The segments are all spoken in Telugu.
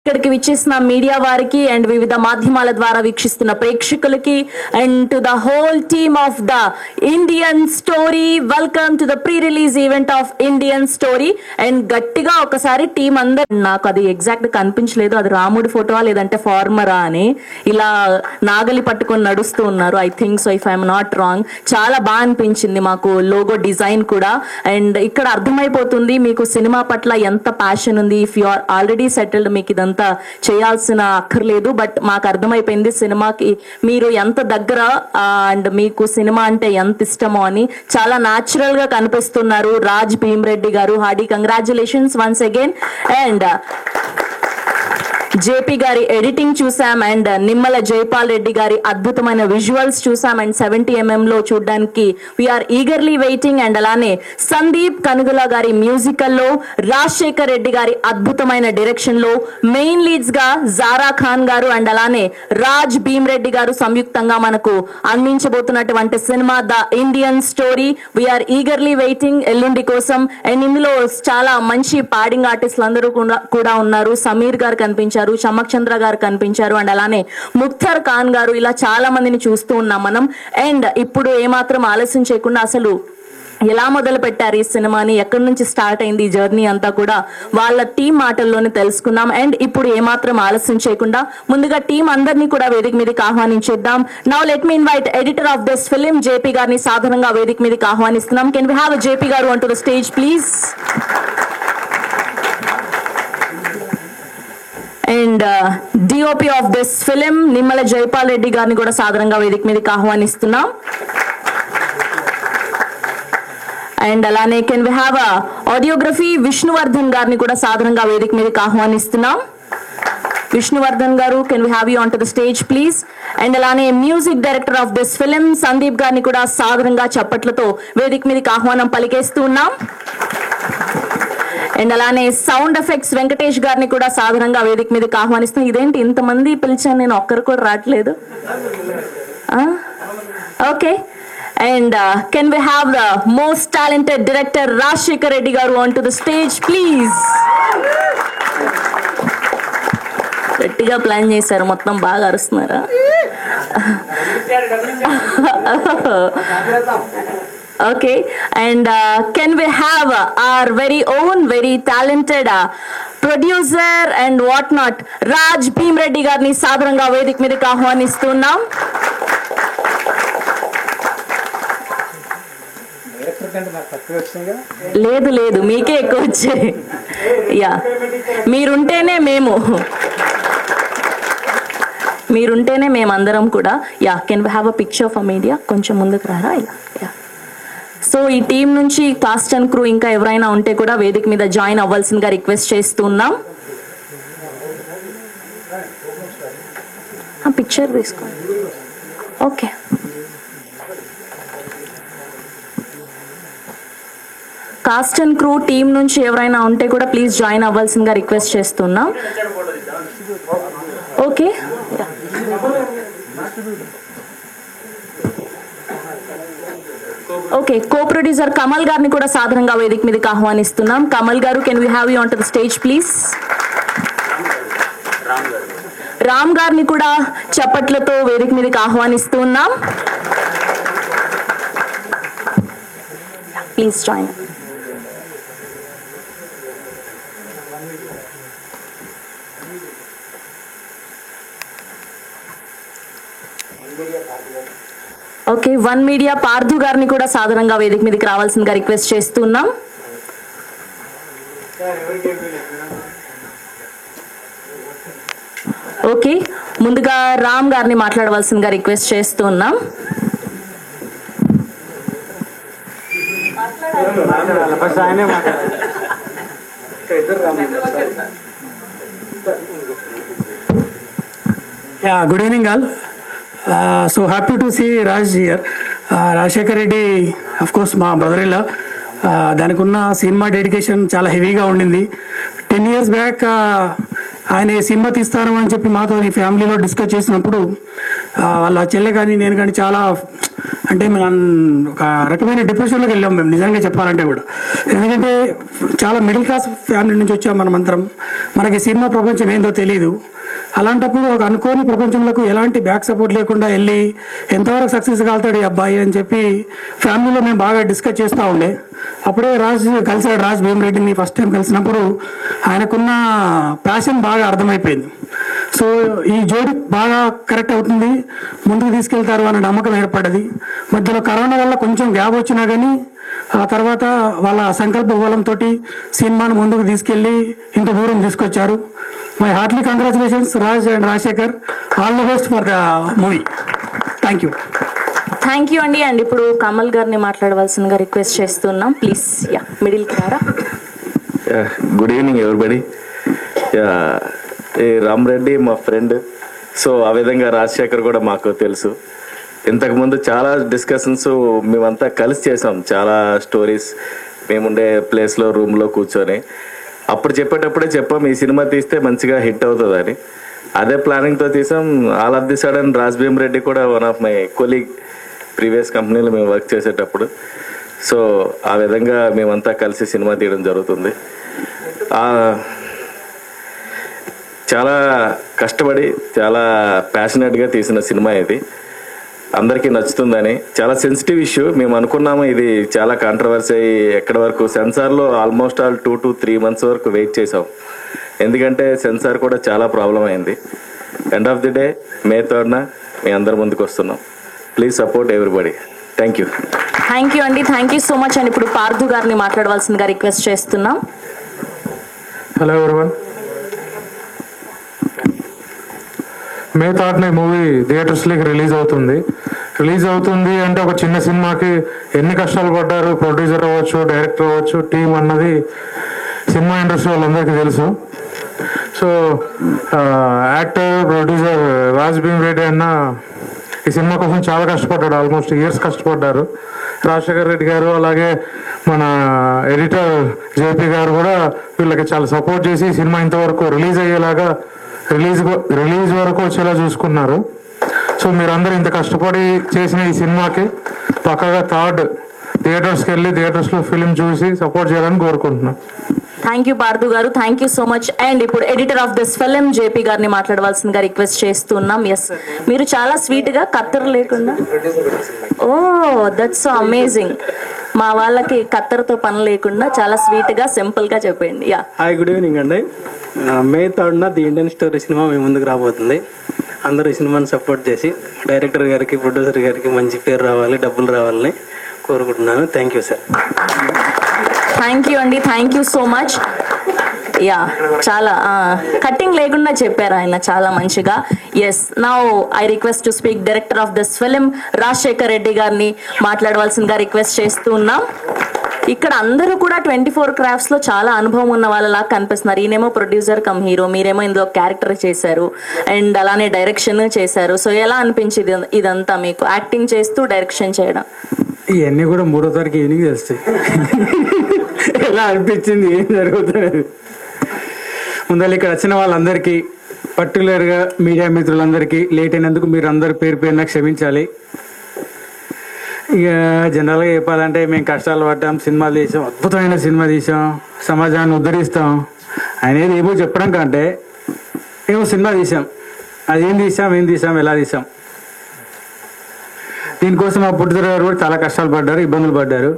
ఇక్కడికి విచ్చేసిన మీడియా వారికి అండ్ వివిధ మాధ్యమాల ద్వారా వీక్షిస్తున్న ప్రేక్షకులకి and to the whole team of the Indian story welcome to the pre release event of Indian story. And గట్టిగా ఒకసారి టీం అందరు, నాకు అది ఎగ్జాక్ట్ కనిపించలేదు, అది రాముడి ఫోటోవా లేదంటే ఫార్మరా అని ఇలా నాగలి పట్టుకొని నడుస్తూ ఉన్నారు. I think so, if I'm not wrong. చాలా బాగా అనిపించింది మాకు లోగో డిజైన్ కూడా. అండ్ ఇక్కడ అర్థమైపోతుంది మీకు సినిమా పట్ల ఎంత ప్యాషన్ ఉంది. If you are already settled మీకు ఇదంతా చేయాల్సిన అక్కర్లేదు. బట్ మాకు అర్థమైపోయింది సినిమాకి మీరు ఎంత దగ్గర అండ్ మీకు సినిమా అంటే ఎంత ఇష్టమో అని. చాలా న్యాచురల్ గా కనిపిస్తున్నారు రాజ్ భీమ్రెడ్డి గారు. Hearty congratulations once again. And JP గారి ఎడిటింగ్ చూసాం అండ్ నిమ్మల జైపాల్ రెడ్డి గారి అద్భుతమైన విజువల్స్ చూసాం అండ్ 70mm లో చూడడానికి వీఆర్ ఈగర్లీ వెయిటింగ్. అండ్ అలానే సందీప్ కనుగుల గారి మ్యూజికల్ లో, రాజశేఖర్ రెడ్డి గారి అద్భుతమైన డైరెక్షన్ లో మెయిన్ లీడ్స్ గా జారా ఖాన్ గారు అండ్ అలానే రాజ్ భీమ్రెడ్డి గారు సంయుక్తంగా మనకు అందించబోతున్నటువంటి cinema the Indian story. We are eagerly waiting ఎల్లుండి కోసం. అండ్ ఇందులో చాలా మంచి పాడింగ్ ఆర్టిస్టులు అందరూ కూడా ఉన్నారు. సమీర్ గారు కనిపించారు, చమక్ చంద్ర గారు కనిపించారు అండ్ అలానే ముఖ్తార్ ఖాన్ గారు. ఇలా చాలా మందిని చూస్తూ ఉన్నాం మనం. అండ్ ఇప్పుడు ఏమాత్రం ఆలస్యం చేయకుండా అసలు ఎలా మొదలు పెట్టారు ఈ సినిమాని, ఎక్కడి నుంచి స్టార్ట్ అయింది ఈ జర్నీ అంతా కూడా వాళ్ళ టీం మాటల్లోనే తెలుసుకుందాం. అండ్ ఇప్పుడు ఏమాత్రం ఆలస్యం చేయకుండా ముందుగా టీం అందరినీ కూడా వేదిక మీదకి ఆహ్వానించేద్దాం. Now let me invite editor of this film JP గారిని సాధారణంగా వేదిక మీదకి ఆహ్వానిస్తున్నాం. కెన్ వి హావ్ జేపీ గారు on to the stage please. And DOP of this film Nimmala Jaipal Reddy గారిని కూడా సాధారణంగా వేదిక మీదకి ఆహ్వానిస్తున్నాం. అండ్ అలానే can we have audiography Vishnuvardhan గారిని కూడా సాధారణంగా వేదిక మీదకి ఆహ్వానిస్తున్నాం. విష్ణువర్ధన్ గారు, can we have you on to the stage please. And అలానే music director of this film Sandeep గారిని కూడా సాధారణంగా చప్పట్లతో వేదిక మీదకి ఆహ్వానం పలికేస్తూ ఉన్నాం. అండ్ అలానే సౌండ్ ఎఫెక్ట్స్ వెంకటేష్ గారిని కూడా సాధారణంగా వేదిక మీదకి ఆహ్వానిస్తున్నాం. ఇదేంటి ఇంతమంది పిలిచాను, నేను ఒక్కరు కూడా రావట్లేదు. Okay. And can we have the most talented director Rajasekhar Reddy గారు on to the stage please. గట్టిగా ప్లాన్ చేశారు, మొత్తం బాగా అరుస్తున్నారా? Okay, and can we have our very own, very talented producer and what not, Raj Bhimreddy గారిని సాధారణంగా వేదిక మీదకి ఆహ్వానిస్తున్నాం. లేదు లేదు, మీకే ఎక్కువ వచ్చాయి. యా, మీరుంటేనే మేమందరం కూడా. Yeah, can we have a picture for media? కొంచెం ముందుకు రారా? యా. సో ఈ టీం నుంచి కాస్ట్ అండ్ క్రూ ఇంకా ఎవరైనా ఉంటే కూడా వేదిక మీద జాయిన్ అవ్వాల్సిందిగా రిక్వెస్ట్ చేస్తున్నాం. పిక్చర్ తీసుకోండి. Okay. Cast and crew team నుంచి ఎవరైనా ఉంటే కూడా ప్లీజ్ జాయిన్ అవ్వాల్సిందిగా రిక్వెస్ట్ చేస్తున్నాం. Okay. Okay, co producer Kamal గారిని కూడా సాధారణంగా వేదిక మీదకి ఆహ్వానిస్తున్నాం. కమల్ గారు, can we have you on to the stage please. Ram గారిని కూడా చప్పట్లతో వేదిక మీదకి ఆహ్వానిస్తున్నాం. Please join. Okay, one media Partha గారిని కూడా సాధారణంగా వేదిక మీదకి రావాల్సిందిగా రిక్వెస్ట్ చేస్తున్నాం. ఓకే, ముందుగా రామ్ గారిని మాట్లాడవలసిందిగా రిక్వెస్ట్ చేస్తున్నాం. Good evening all. So happy to see Raj here. Rajshekar Reddy, of course, మా బ్రదర్-ఇన్-లా. దానికి ఉన్న సినిమా డెడికేషన్ చాలా హెవీగా ఉండింది. 10 years బ్యాక్ ఆయన సినిమా తీస్తారు అని చెప్పి మాతో ఈ ఫ్యామిలీలో డిస్కస్ చేసినప్పుడు వాళ్ళ చెల్లె కానీ నేను కానీ చాలా అంటే మేము ఒక రకమైన డిప్రెషన్లోకి వెళ్ళాం మేము నిజంగా చెప్పాలంటే కూడా. ఎందుకంటే చాలా మిడిల్ క్లాస్ ఫ్యామిలీ నుంచి వచ్చాం మనమంతరం, మనకి సినిమా ప్రపంచం ఏందో తెలియదు. అలాంటప్పుడు ఒక అనుకోని ప్రపంచంలోకి ఎలాంటి బ్యాక్ సపోర్ట్ లేకుండా వెళ్ళి ఎంతవరకు సక్సెస్ కాలుతాడు ఈ అబ్బాయి అని చెప్పి ఫ్యామిలీలో మేము బాగా డిస్కస్ చేస్తూ ఉండే. అప్పుడే కలిసాడు రాజ్ భీమరెడ్డిని ఫస్ట్ టైం కలిసినప్పుడు ఆయనకున్న ప్యాషన్ బాగా అర్థమైపోయింది. సో ఈ జోడి బాగా కరెక్ట్ అవుతుంది, ముందుకు తీసుకెళ్తారు అనే నమ్మకం ఏర్పడ్డది. మధ్యలో కరోనా వల్ల కొంచెం గ్యాప్ వచ్చినా కానీ ఆ తర్వాత వాళ్ళ సంకల్ప బలంతో సినిమాను ముందుకు తీసుకెళ్ళి ఇంత దూరం తీసుకొచ్చారు. My heartly congratulations Raj and Rajasekhar, all the best for the movie. Thank you. Thank you అండి. అండ్ ఇప్పుడు కమల్ గారిని మాట్లాడవలసిందిగా రిక్వెస్ట్ చేస్తున్నాం. ప్లీజ్ మిడిల్కి రారా. Good evening everybody. రామరెడ్డి మా ఫ్రెండ్, సో ఆ విధంగా రాజశేఖర్ కూడా మాకు తెలుసు. ఇంతకుముందు చాలా డిస్కషన్స్ మేమంతా కలిసి చేసాం, చాలా స్టోరీస్ మేముండే ప్లేస్లో రూమ్లో కూర్చొని అప్పుడు చెప్పేటప్పుడే చెప్పాం ఈ సినిమా తీస్తే మంచిగా హిట్ అవుతుందని. అదే ప్లానింగ్తో తీసాం. All of the sudden Raj Bhimareddy కూడా one of my colleague, previous కంపెనీలో మేము వర్క్ చేసేటప్పుడు. సో ఆ విధంగా మేమంతా కలిసి సినిమా తీయడం జరుగుతుంది. చాలా కష్టపడి చాలా ప్యాషనెట్గా తీసిన సినిమా ఇది, అందరికీ నచ్చుతుందని. చాలా సెన్సిటివ్ ఇష్యూ, మేము అనుకున్నాము ఇది చాలా కాంట్రవర్సీ అయ్యి ఎక్కడి వరకు సెన్సార్లో ఆల్మోస్ట్ ఆల్ 2 to 3 months వరకు వెయిట్ చేసాం, ఎందుకంటే సెన్సార్ కూడా చాలా ప్రాబ్లం అయింది. End of the day May 3rd మీ అందరి ముందుకు వస్తున్నాం. Please support everybody. Thank you. Thank you అండి. Thank you so much. And ఇప్పుడు పార్థు గారిని మాట్లాడవలసిందిగా రిక్వెస్ట్ చేస్తున్నాం. Hello everyone. May 3rd movie థియేటర్స్లోకి రిలీజ్ అవుతుంది అంటే ఒక చిన్న సినిమాకి ఎన్ని కష్టాలు పడ్డారు ప్రొడ్యూసర్ అవ్వచ్చు, డైరెక్టర్ అవ్వచ్చు, టీం అన్నది సినిమా ఇండస్ట్రీ వాళ్ళందరికీ తెలుసు. So actor producer Raj Bheema Reddy అన్న ఈ సినిమా కోసం చాలా కష్టపడ్డాడు, ఆల్మోస్ట్ ఇయర్స్ కష్టపడ్డారు. రాజశేఖర్ రెడ్డి గారు అలాగే మన ఎడిటర్ జేపీ గారు కూడా వీళ్ళకి చాలా సపోర్ట్ చేసి సినిమా ఇంతవరకు రిలీజ్ అయ్యేలాగా రిలీజ్ వరకు వచ్చేలా చూసుకున్నారు. సో మీరందరూ ఇంత కష్టపడి చేసిన ఈ సినిమాకి పక్కగా 3rd థియేటర్స్కి వెళ్ళి థియేటర్స్లో ఫిలిం చూసి సపోర్ట్ చేయాలని కోరుకుంటున్నాను. థ్యాంక్ యూ పార్థు గారు, thank you so much. And ఇప్పుడు editor of this film JP గారిని మాట్లాడవలసిందిగా రిక్వెస్ట్ చేస్తున్నాం. ఎస్, మీరు చాలా స్వీట్ గా కత్తెర లేకుండా, ఓ దట్స్ సో అమేజింగ్. మా వాళ్ళకి కత్తెరతో పని లేకుండా చాలా స్వీట్ గా సింపుల్ గా చెప్పండి. యా, హాయ్, గుడ్ ఈవినింగ్ అండి. May 3rd the Indian story cinema మీ ముందుకు రాబోతుంది. అందరూ ఈ సినిమాని సపోర్ట్ చేసి డైరెక్టర్ గారికి, ప్రొడ్యూసర్ గారికి మంచి పేరు రావాలి, డబ్బులు రావాలని కోరుకుంటున్నాను. Thank you sir. Thank you అండి. Thank you so much. Yeah, చాలా కట్టింగ్ లేకుండా చెప్పారు ఆయన చాలా మంచిగా. Yes, now I request to speak director of this film Rajasekhar Reddy గారిని మాట్లాడవలసిందిగా రిక్వెస్ట్ చేస్తున్నాం. ఇక్కడ అందరూ కూడా 24 crafts లో చాలా అనుభవం ఉన్న వాళ్ళలా కనిపిస్తున్నారు. ఈయనేమో ప్రొడ్యూసర్ కమ్ హీరో, మీరేమో ఇందులో క్యారెక్టర్ చేశారు అండ్ అలానే డైరెక్షన్ చేశారు. సో ఎలా అనిపించింది ఇదంతా మీకు, యాక్టింగ్ చేస్తూ డైరెక్షన్ చేయడం? ఇవన్నీ కూడా 3వ తారీఖు ఈవినింగ్ తెలుస్తాయి. ఎలా అనిపించింది, ఏం జరుగుతుంది. ముందర ఇక్కడ వచ్చిన వాళ్ళందరికీ, పర్టికులర్గా మీడియా మిత్రులందరికీ లేట్ అయినందుకు మీరు అందరు పేరు పేరున క్షమించాలి. ఇక జనరల్గా చెప్పాలంటే మేము కష్టాలు పడ్డాం, సినిమాలు తీసాం, అద్భుతమైన సినిమా తీసాం, సమాజాన్ని ఉద్ధరిస్తాం అనేది ఏమో చెప్పడం కంటే ఏమో సినిమా తీసాం, అది ఏం తీసాం, ఎలా తీసాం. దీనికోసం మా పుట్టుదల గారు కూడా చాలా కష్టాలు పడ్డారు, ఇబ్బందులు పడ్డారు.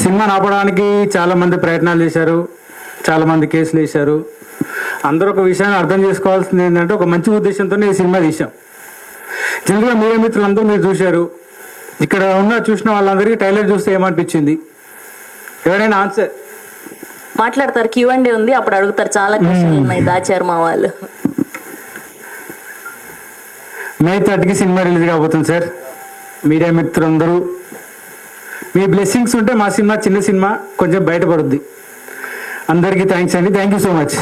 సినిమాని ఆపడానికి చాలామంది ప్రయత్నాలు చేశారు, చాలామంది కేసులు వేశారు. అందరూ ఒక విషయాన్ని అర్థం చేసుకోవాల్సింది ఏంటంటే ఒక మంచి ఉద్దేశంతోనే ఈ సినిమా తీసాం. జనరల్గా మీడియా మిత్రులందరూ మీరు చూశారు, ఇక్కడ చూసిన వాళ్ళందరికీ ట్రైలర్ చూస్తే ఏమనిపించింది? ఎవరైనా ఆన్సర్ మాట్లాడతారు? Q&A ఉంది, అప్పుడు అడుగుతారు. చాలా క్వశ్చన్లు ఉన్నాయి, దాచారు మా వాళ్ళు. May 3rd సినిమా రిలీజ్ కాబోతుంది సార్. మీడియా మిత్రులందరూ మీ బ్లెస్సింగ్స్ ఉంటే మా సినిమా, చిన్న సినిమా, కొంచెం బయటపడుద్ది. అందరికీ థ్యాంక్స్ అండి. Thank you so much.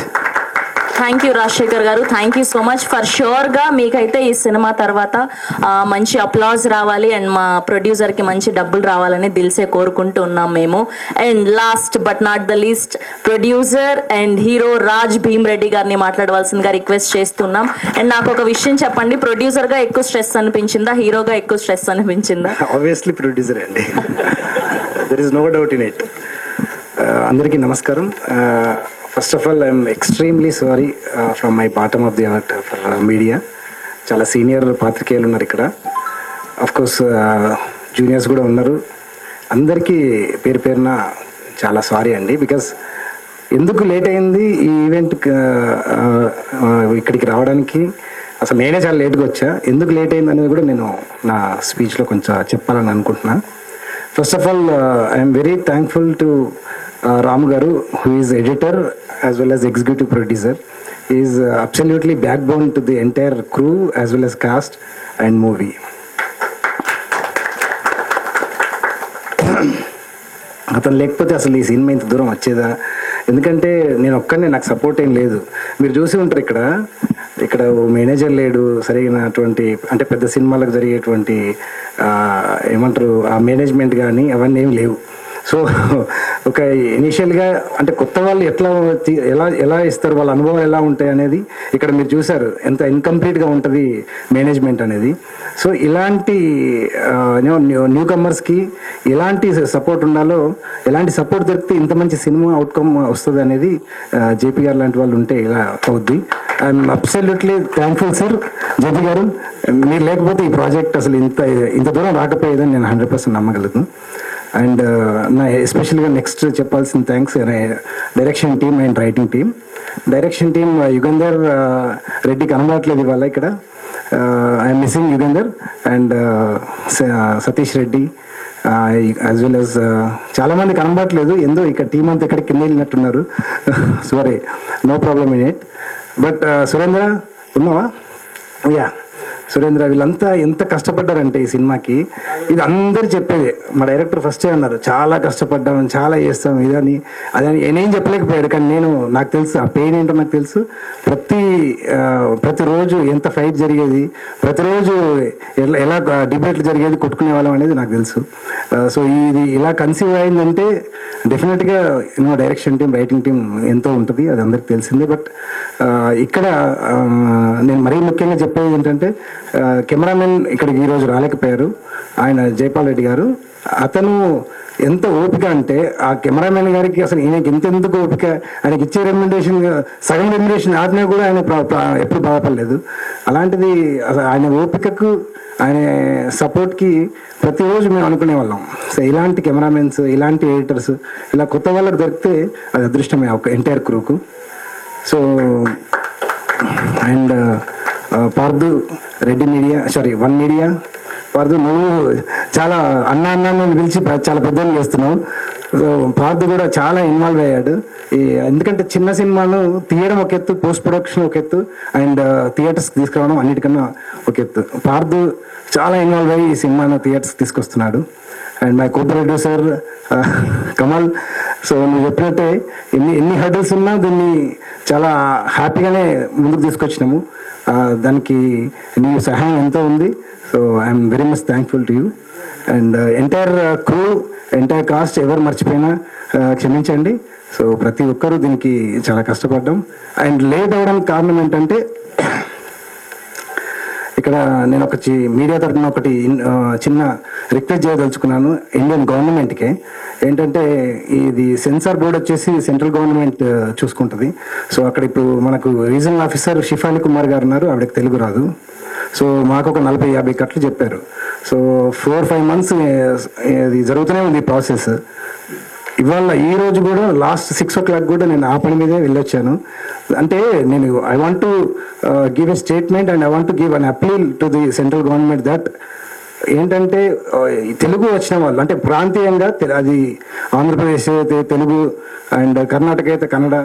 Thank you Rajasekhar గారు, thank you so much. For sure గా మీకైతే ఈ సినిమా తర్వాత మంచి అప్లాజ్ రావాలి అండ్ మా ప్రొడ్యూసర్ కి మంచి డబ్బులు రావాలని దిల్సే కోరుకుంటూ ఉన్నాం మేము. And last but not the least, producer and hero Raj Bheem Reddy గారిని మాట్లాడవలసిందిగా రిక్వెస్ట్ చేస్తున్నాం. అండ్ నాకు ఒక విషయం చెప్పండి, ప్రొడ్యూసర్ గా ఎక్కువ స్ట్రెస్ అనిపించిందా, హీరోగా ఎక్కువ స్ట్రెస్ అనిపించిందా? ఆబ్వియస్లీ ప్రొడ్యూసర్ అండి, there is no doubt in it. అందరికీ నమస్కారం. First of all I'm extremely sorry from my bottom of the heart for media. చాలా సీనియర్ పాత్రికేయులు ఉన్నారు ఇక్కడ, అఫ్ కోర్స్ జూనియర్స్ కూడా ఉన్నారు. అందరికీ పేరు పేరున చాలా సారీ అండి. బికాస్ ఎందుకు లేట్ అయింది ఈ ఈవెంట్ ఇక్కడికి రావడానికి, అసలు నేనే చాలా లేట్గా వచ్చా. ఎందుకు లేట్ అయింది అనేది కూడా నేను నా స్పీచ్లో కొంచెం చెప్పాలని అనుకుంటున్నా. First of all I'm very thankful to Ram Garu, who is editor as well as executive producer. He is absolutely backbone to the entire crew as well as cast and movie. అతను లేకపోతే అసలు ఈ సినిమా ఇంత దూరం వచ్చేదా? ఎందుకంటే నేను ఒక్కనే, నాకు సపోర్ట్ ఏం లేదు. మీరు చూసి ఉంటారు ఇక్కడ మేనేజర్ లేడు, సరైనటువంటి అంటే పెద్ద సినిమాలకు జరిగేటువంటి ఏమంటారు ఆ మేనేజ్మెంట్ కానీ అవన్నీ ఏమి లేవు. సో ఒక ఇనీషియల్గా అంటే కొత్త వాళ్ళు ఎలా ఇస్తారు, వాళ్ళ అనుభవాలు ఎలా ఉంటాయి అనేది ఇక్కడ మీరు చూసారు, ఎంత ఇన్కంప్లీట్గా ఉంటుంది మేనేజ్మెంట్ అనేది. సో ఇలాంటి న్యూ కమర్స్కి ఎలాంటి సపోర్ట్ ఉండాలో, ఎలాంటి సపోర్ట్ దొరికితే ఇంత మంచి సినిమా అవుట్కమ్ వస్తుంది అనేది జేపీ గారు లాంటి వాళ్ళు ఉంటే ఇలా అవుద్ది. I'm absolutely thankful sir JP గారు. మీరు లేకపోతే ఈ ప్రాజెక్ట్ అసలు ఇంత దూరం రాకపోయేదని నేను 100% నమ్మగలుగుతాను. అండ్ నా ఎస్పెషల్గా నెక్స్ట్ చెప్పాల్సిన thanks direction team and writing team. Direction team Yugandhar Reddy కనబడట్లేదు ఇవాళ ఇక్కడ. I'm missing Yugandhar and Satish Reddy as well as చాలామంది కనబడట్లేదు, ఎందో ఇక్కడ టీం అంతా ఇక్కడ కింద వెళ్ళినట్టున్నారు. Sorry, no problem in it. But Surendra ఉన్నావా? యా, సురేంద్ర వీళ్ళంతా ఎంత కష్టపడ్డారంటే ఈ సినిమాకి, ఇది అందరు చెప్పేది. మా డైరెక్టర్ ఫస్టే అన్నారు, చాలా కష్టపడ్డాం, చాలా చేస్తాం ఇదని అదని. నేనేం చెప్పలేకపోయాడు, కానీ నాకు తెలుసు ఆ పెయిన్ ఏంటో నాకు తెలుసు. ప్రతిరోజు ఎంత ఫైట్ జరిగేది, ప్రతిరోజు ఎలా డిబేట్లు జరిగేది, కొట్టుకునే వాళ్ళం అనేది నాకు తెలుసు. సో ఇది ఇలా కన్సీవ్ అయిందంటే డెఫినెట్గా డైరెక్షన్ టీం, రైటింగ్ టీం ఎంతో ఉంటుంది, అది అందరికి తెలిసిందే. బట్ ఇక్కడ నేను మరీ ముఖ్యంగా చెప్పేది ఏంటంటే, కెమెరామెన్ ఇక్కడికి ఈరోజు రాలేకపోయారు, ఆయన జైపాల్ రెడ్డి గారు. అతను ఎంత ఓపిక అంటే ఆ కెమెరామెన్ గారికి అసలు ఈయనకి ఎంతెందుకు ఓపిక, ఆయనకి ఇచ్చే రెమ్యునరేషన్ సగం రెమ్యునరేషన్ ఆడినా కూడా ఆయన ఎప్పుడు బాధపడలేదు. అలాంటిది అసలు ఆయన ఓపికకు, ఆయన సపోర్ట్కి ప్రతిరోజు మేము అనుకునే వాళ్ళం. సో ఇలాంటి కెమెరామెన్స్, ఇలాంటి ఎడిటర్స్ ఇలా కొత్త వాళ్ళకి దొరికితే అది అదృష్టమే ఒక ఎంటైర్ క్రూకు. So and Parthu Reddy media, one media. Parthu నువ్వు చాలా అన్న పిలిచి చాలా పెద్దలు చేస్తున్నావు. పార్దు కూడా చాలా ఇన్వాల్వ్ అయ్యాడు. ఎందుకంటే చిన్న సినిమాను తీయడం ఒక ఎత్తు, పోస్ట్ ప్రొడక్షన్ ఒక ఎత్తు, అండ్ థియేటర్స్కి తీసుకురావడం అన్నిటికన్నా ఒక ఎత్తు. పార్దు చాలా ఇన్వాల్వ్ అయ్యి ఈ సినిమాను థియేటర్స్కి తీసుకొస్తున్నాడు. And my co producer Kamal. So నువ్వు చెప్పినట్టే ఎన్ని హర్డల్స్ ఉన్నా దీన్ని చాలా హ్యాపీగానే ముందుకు తీసుకొచ్చినాము. దానికి నీ సహాయం ఎంతో ఉంది. So I'm very much thankful to you and entire crew, entire cost. ఎవరు మర్చిపోయినా క్షమించండి. సో ప్రతి ఒక్కరూ దీనికి చాలా కష్టపడ్డాం. అండ్ లేట్ అవ్వడానికి కారణం ఏంటంటే, ఇక్కడ నేను మీడియా తరఫున ఒకటి చిన్న రిక్వెస్ట్ చేయదలుచుకున్నాను ఇండియన్ గవర్నమెంట్కే. ఏంటంటే ఇది సెన్సార్ బోర్డు వచ్చేసి సెంట్రల్ గవర్నమెంట్ చూసుకుంటుంది. సో అక్కడ ఇప్పుడు మనకు రీజనల్ ఆఫీసర్ షిఫాలి కుమార్ గారు ఉన్నారు, ఆవిడకి తెలుగు రాదు. సో మాకు ఒక 40-50 కట్లు చెప్పారు. సో 4-5 months ఇది జరుగుతూనే ఉంది ప్రాసెస్. ఇవాళ ఈ రోజు కూడా లాస్ట్ 6 o'clock కూడా నేను ఆ పని మీదే వెళ్ళొచ్చాను. అంటే నేను I want to give a statement and I want to give an appeal to the central government that ఏంటంటే తెలుగు వచ్చిన వాళ్ళు అంటే ప్రాంతీయంగా అది ఆంధ్రప్రదేశ్ అయితే తెలుగు అండ్ కర్ణాటక అయితే కన్నడ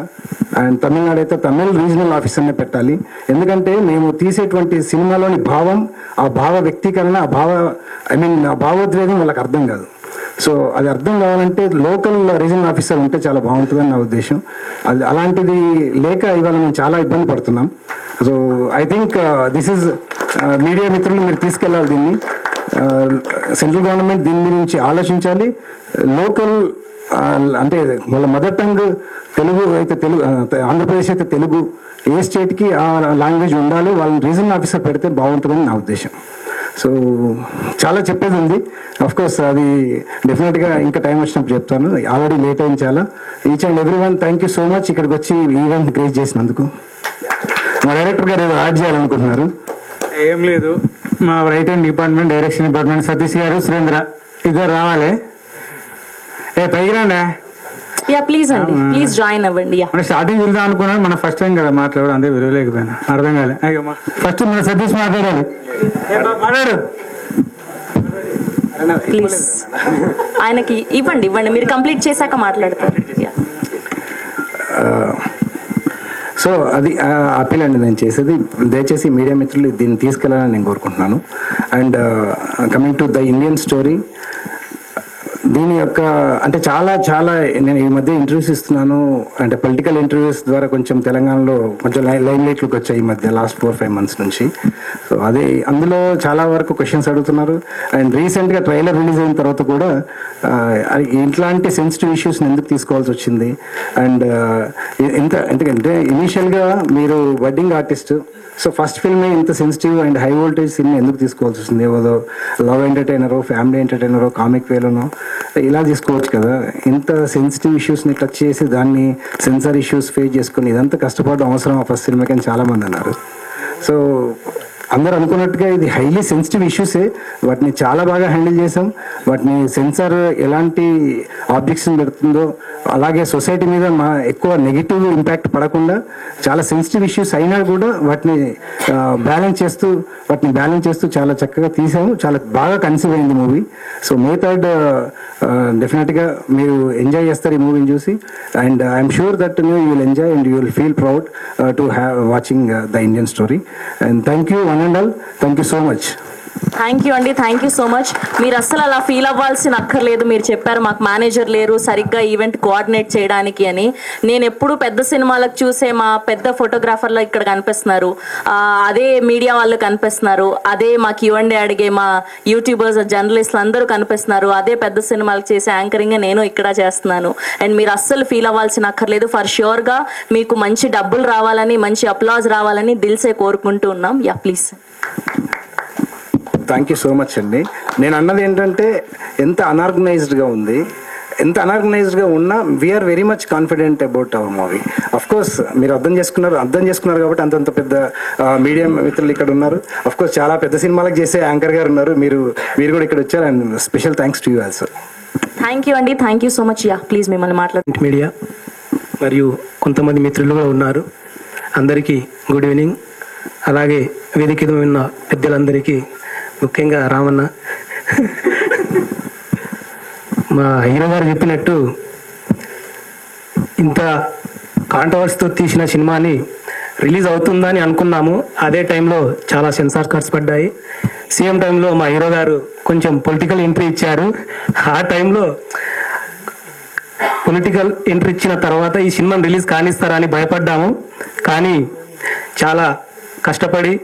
అండ్ తమిళనాడు అయితే తమిళ్ రీజనల్ ఆఫీసర్నే పెట్టాలి. ఎందుకంటే మేము తీసేటువంటి సినిమాలోని భావం, ఆ భావ వ్యక్తీకరణ, ఆ భావోద్వేగం వాళ్ళకి అర్థం కాదు. సో అది అర్థం కావాలంటే లోకల్ రీజనల్ ఆఫీసర్ ఉంటే చాలా బాగుంటుందని నా ఉద్దేశం. అది అలాంటిది లేక ఇవాళ మేము చాలా ఇబ్బంది పడుతున్నాం. So I think this is media మిత్రులు మీరు తీసుకెళ్ళాలి దీన్ని. సెంట్రల్ గవర్నమెంట్ దీని గురించి ఆలోచించాలి. లోకల్ అంటే వాళ్ళ మదర్ టంగ్ తెలుగు అయితే తెలుగు, ఆంధ్రప్రదేశ్ అయితే తెలుగు, ఏ స్టేట్కి ఆ లాంగ్వేజ్ ఉండాలి, వాళ్ళని రీజనల్ ఆఫీసర్ పెడితే బాగుంటుందని నా ఉద్దేశం. సో చాలా చెప్పేది ఉంది. కోర్స్ అది డెఫినెట్గా ఇంకా టైం వచ్చినప్పుడు చెప్తాను. ఆల్రెడీ లేట్ అయింది చాలా. Each and every one thank you so much ఇక్కడికి వచ్చి ఈవెంట్ క్రియేట్ చేసినందుకు. మా డైరెక్టర్ గారు ఏదో యాడ్ చేయాలనుకుంటున్నారు. ఏం లేదు, మా writing department, direction department Satish గారు, సురేంద్ర ఇద్దరు రావాలి. పైకి రండి. యా ప్లీజ్ అండి, ప్లీజ్ జాయిన్ అవ్వండి. యా మనం స్టార్టింగ్ వెళ్దాం అనుకున్నాను, మన ఫస్ట్ టైం కదా మాట్లాడు, అంతే విలువలేకపోయినా అర్థం కాలే. ఫస్ట్ మన సతీష్ మాట్లాడాలి. మాట్లాడు ప్లీజ్, ఆయనకి ఇవ్వండి మీరు కంప్లీట్ చేశాక మాట్లాడతారు. సో అది అప్పీల్ అండి నేను చేసేది. దయచేసి మీడియా మిత్రులు దీన్ని తీసుకెళ్లాలని నేను కోరుకుంటున్నాను. And coming to the Indian story, దీని యొక్క అంటే చాలా చాలా నేను ఈ మధ్య ఇంటర్వ్యూస్ ఇస్తున్నాను. అంటే పొలిటికల్ ఇంటర్వ్యూస్ ద్వారా కొంచెం తెలంగాణలో కొంచెం లైమ్ లైట్లోకి వచ్చాయి ఈ మధ్య లాస్ట్ 4-5 months నుంచి. సో అదే అందులో చాలా వరకు క్వశ్చన్స్ అడుగుతున్నారు. అండ్ రీసెంట్గా ట్రైలర్ రిలీజ్ అయిన తర్వాత కూడా ఇట్లాంటి సెన్సిటివ్ ఇష్యూస్ని ఎందుకు తీసుకోవాల్సి వచ్చింది, అండ్ ఎందుకంటే ఇనీషియల్గా మీరు బడ్డింగ్ ఆర్టిస్ట్, సో ఫస్ట్ ఫిల్మే ఇంత sensitive and high voltage cinema ఎందుకు తీసుకోవాల్సి వస్తుంది? ఏదో లవ్ ఎంటర్టైనరో, ఫ్యామిలీ ఎంటర్టైనరో, కామిక్ వేలోనో ఇలా తీసుకోవచ్చు కదా. ఇంత సెన్సిటివ్ ఇష్యూస్ని టచ్ చేసి దాన్ని సెన్సార్ ఇష్యూస్ ఫేస్ చేసుకుని ఇదంతా కష్టపడడం అవసరం ఆ ఫస్ట్ సినిమాకి అని చాలామంది అన్నారు. సో అందరూ అనుకున్నట్టుగా ఇది హైలీ సెన్సిటివ్ ఇష్యూసే, వాటిని చాలా బాగా హ్యాండిల్ చేసాం. వాటిని సెన్సార్ ఎలాంటి ఆబ్జెక్షన్ పెడుతుందో అలాగే సొసైటీ మీద ఎక్కువ నెగిటివ్ ఇంపాక్ట్ పడకుండా చాలా సెన్సిటివ్ ఇష్యూస్ అయినా కూడా వాటిని బ్యాలెన్స్ చేస్తూ చాలా చక్కగా తీసాము. చాలా బాగా కన్సీవ్ అయింది మూవీ. సో May 3rd డెఫినెట్గా మీరు ఎంజాయ్ చేస్తారు ఈ మూవీని చూసి. And I'm sure that you will enjoy and you will feel proud to have watching the Indian story. And thank you one and all. Thank you so much. Thank you అండి, థ్యాంక్ యూ సో మచ్. మీరు అస్సలు అలా ఫీల్ అవ్వాల్సిన అక్కర్లేదు. మీరు చెప్పారు మాకు మేనేజర్ లేరు సరిగ్గా ఈవెంట్ కోఆర్డినేట్ చేయడానికి అని. నేను ఎప్పుడు పెద్ద సినిమాలకు చూసే మా పెద్ద ఫోటోగ్రాఫర్లు ఇక్కడ కనిపిస్తున్నారు, అదే మీడియా వాళ్ళు కనిపిస్తున్నారు, అదే మా Q&A అడిగే మా యూట్యూబర్స్, జర్నలిస్టులు అందరూ కనిపిస్తున్నారు, అదే పెద్ద సినిమాలకు చేసే యాంకరింగ్ నేను ఇక్కడ చేస్తున్నాను. అండ్ మీరు అస్సలు ఫీల్ అవ్వాల్సిన అక్కర్లేదు. ఫర్ ష్యూర్గా మీకు మంచి డబ్బులు రావాలని, మంచి అప్లాజ్ రావాలని దిల్సే కోరుకుంటూ ఉన్నాం. Yeah please. Thank you so much అండి. నేను అన్నది ఏంటంటే ఎంత అన్ఆర్గనైజ్డ్గా ఉంది, ఎంత అన్ఆర్గనైజ్డ్గా ఉన్నా we're very much confident about our movie. Of course మీరు అర్థం చేసుకున్నారు కాబట్టి అంతంత పెద్ద మీడియం మిత్రులు ఇక్కడ ఉన్నారు. అఫ్ కోర్స్ చాలా పెద్ద సినిమాలకు చేసే యాంకర్ గారు ఉన్నారు. మీరు కూడా ఇక్కడ వచ్చారు. And special thanks to you also. Thank you అండి, thank you so much. Yeah please మిమ్మల్ని మాట్లాడండి. మీడియా మరియు కొంతమంది మిత్రులు కూడా ఉన్నారు. అందరికీ గుడ్ ఈవినింగ్. అలాగే వేదిక మీద ఉన్న పెద్దలందరికీ, ముఖ్యంగా రామన్న, మా హీరో గారు చెప్పినట్టు ఇంత కాంట్రవర్సీతో తీసిన సినిమాని రిలీజ్ అవుతుందని అనుకున్నాము. అదే టైంలో చాలా సెన్సార్ కట్స్ పడ్డాయి. సేమ్ టైంలో మా హీరో గారు కొంచెం పొలిటికల్ ఎంట్రీ ఇచ్చారు. ఆ టైంలో పొలిటికల్ ఎంట్రీ ఇచ్చిన తర్వాత ఈ సినిమాని రిలీజ్ కానిస్తారా అని భయపడ్డాము. కానీ చాలా కష్టపడి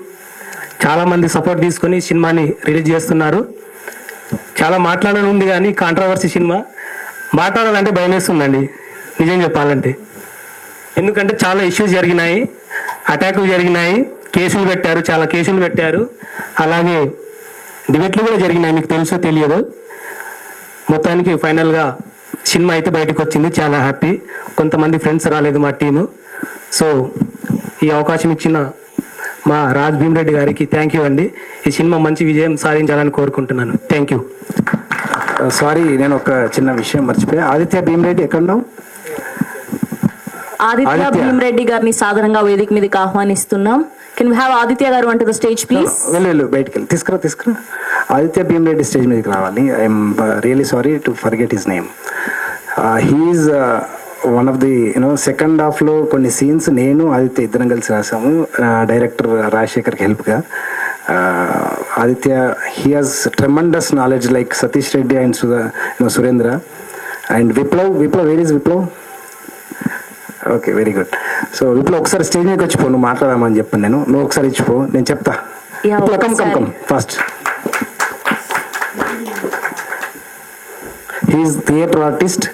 చాలామంది సపోర్ట్ తీసుకొని సినిమాని రిలీజ్ చేస్తున్నారు. చాలా మాట్లాడాలని ఉంది కానీ కాంట్రవర్సీ సినిమా మాట్లాడాలంటే భయం వేస్తుందండి నిజం చెప్పాలంటే. ఎందుకంటే చాలా ఇష్యూస్ జరిగినాయి, అటాకులు జరిగినాయి, చాలా కేసులు పెట్టారు, అలాగే డిబేట్లు కూడా జరిగినాయి. మీకు తెలుసో తెలియదు. మొత్తానికి ఫైనల్గా సినిమా అయితే బయటకు వచ్చింది. చాలా హ్యాపీ. కొంతమంది ఫ్రెండ్స్ రాలేదు మా టీము. సో ఈ అవకాశం ఇచ్చిన మా రాజ్ భీమరెడ్డి గారికి థ్యాంక్ యూ అండి. ఈ సినిమా మంచి విజయం సాధించాలని కోరుకుంటున్నాను. Thank you. సారీ, నేను ఒక చిన్న విషయం మర్చిపోయా. ఆదిత్య భీమరెడ్డి ఎక్కడున్నావు? ఆదిత్య భీమరెడ్డి గారిని సాధారణంగా వేదిక మీదకి ఆహ్వానిస్తున్నాం. కెన్ వి హావ్ ఆదిత్య గారు on to the stage please? వెళ్ళు బయటికి వెళ్ళి తీసుకురా. ఆదిత్య భీమరెడ్డి స్టేజ్ మీదకి రావాలి. I'm really sorry to forget his name. He's one of the second హాఫ్లో కొన్ని సీన్స్ నేను ఆదిత్య ఇద్దరం కలిసి రాసాము, డైరెక్టర్ రాజశేఖర్కి హెల్ప్గా. Aditya, he has tremendous knowledge like Satish Reddy and Surendra and Viplav. Where is Viplav? Okay, very good. So Viplav ఒకసారి స్టేజ్ మీదకి వచ్చిపో, నువ్వు మాట్లాడమని చెప్పాను నేను, నువ్వు ఒకసారి ఇచ్చిపో, నేను చెప్తా. Come fast. He's theatre artist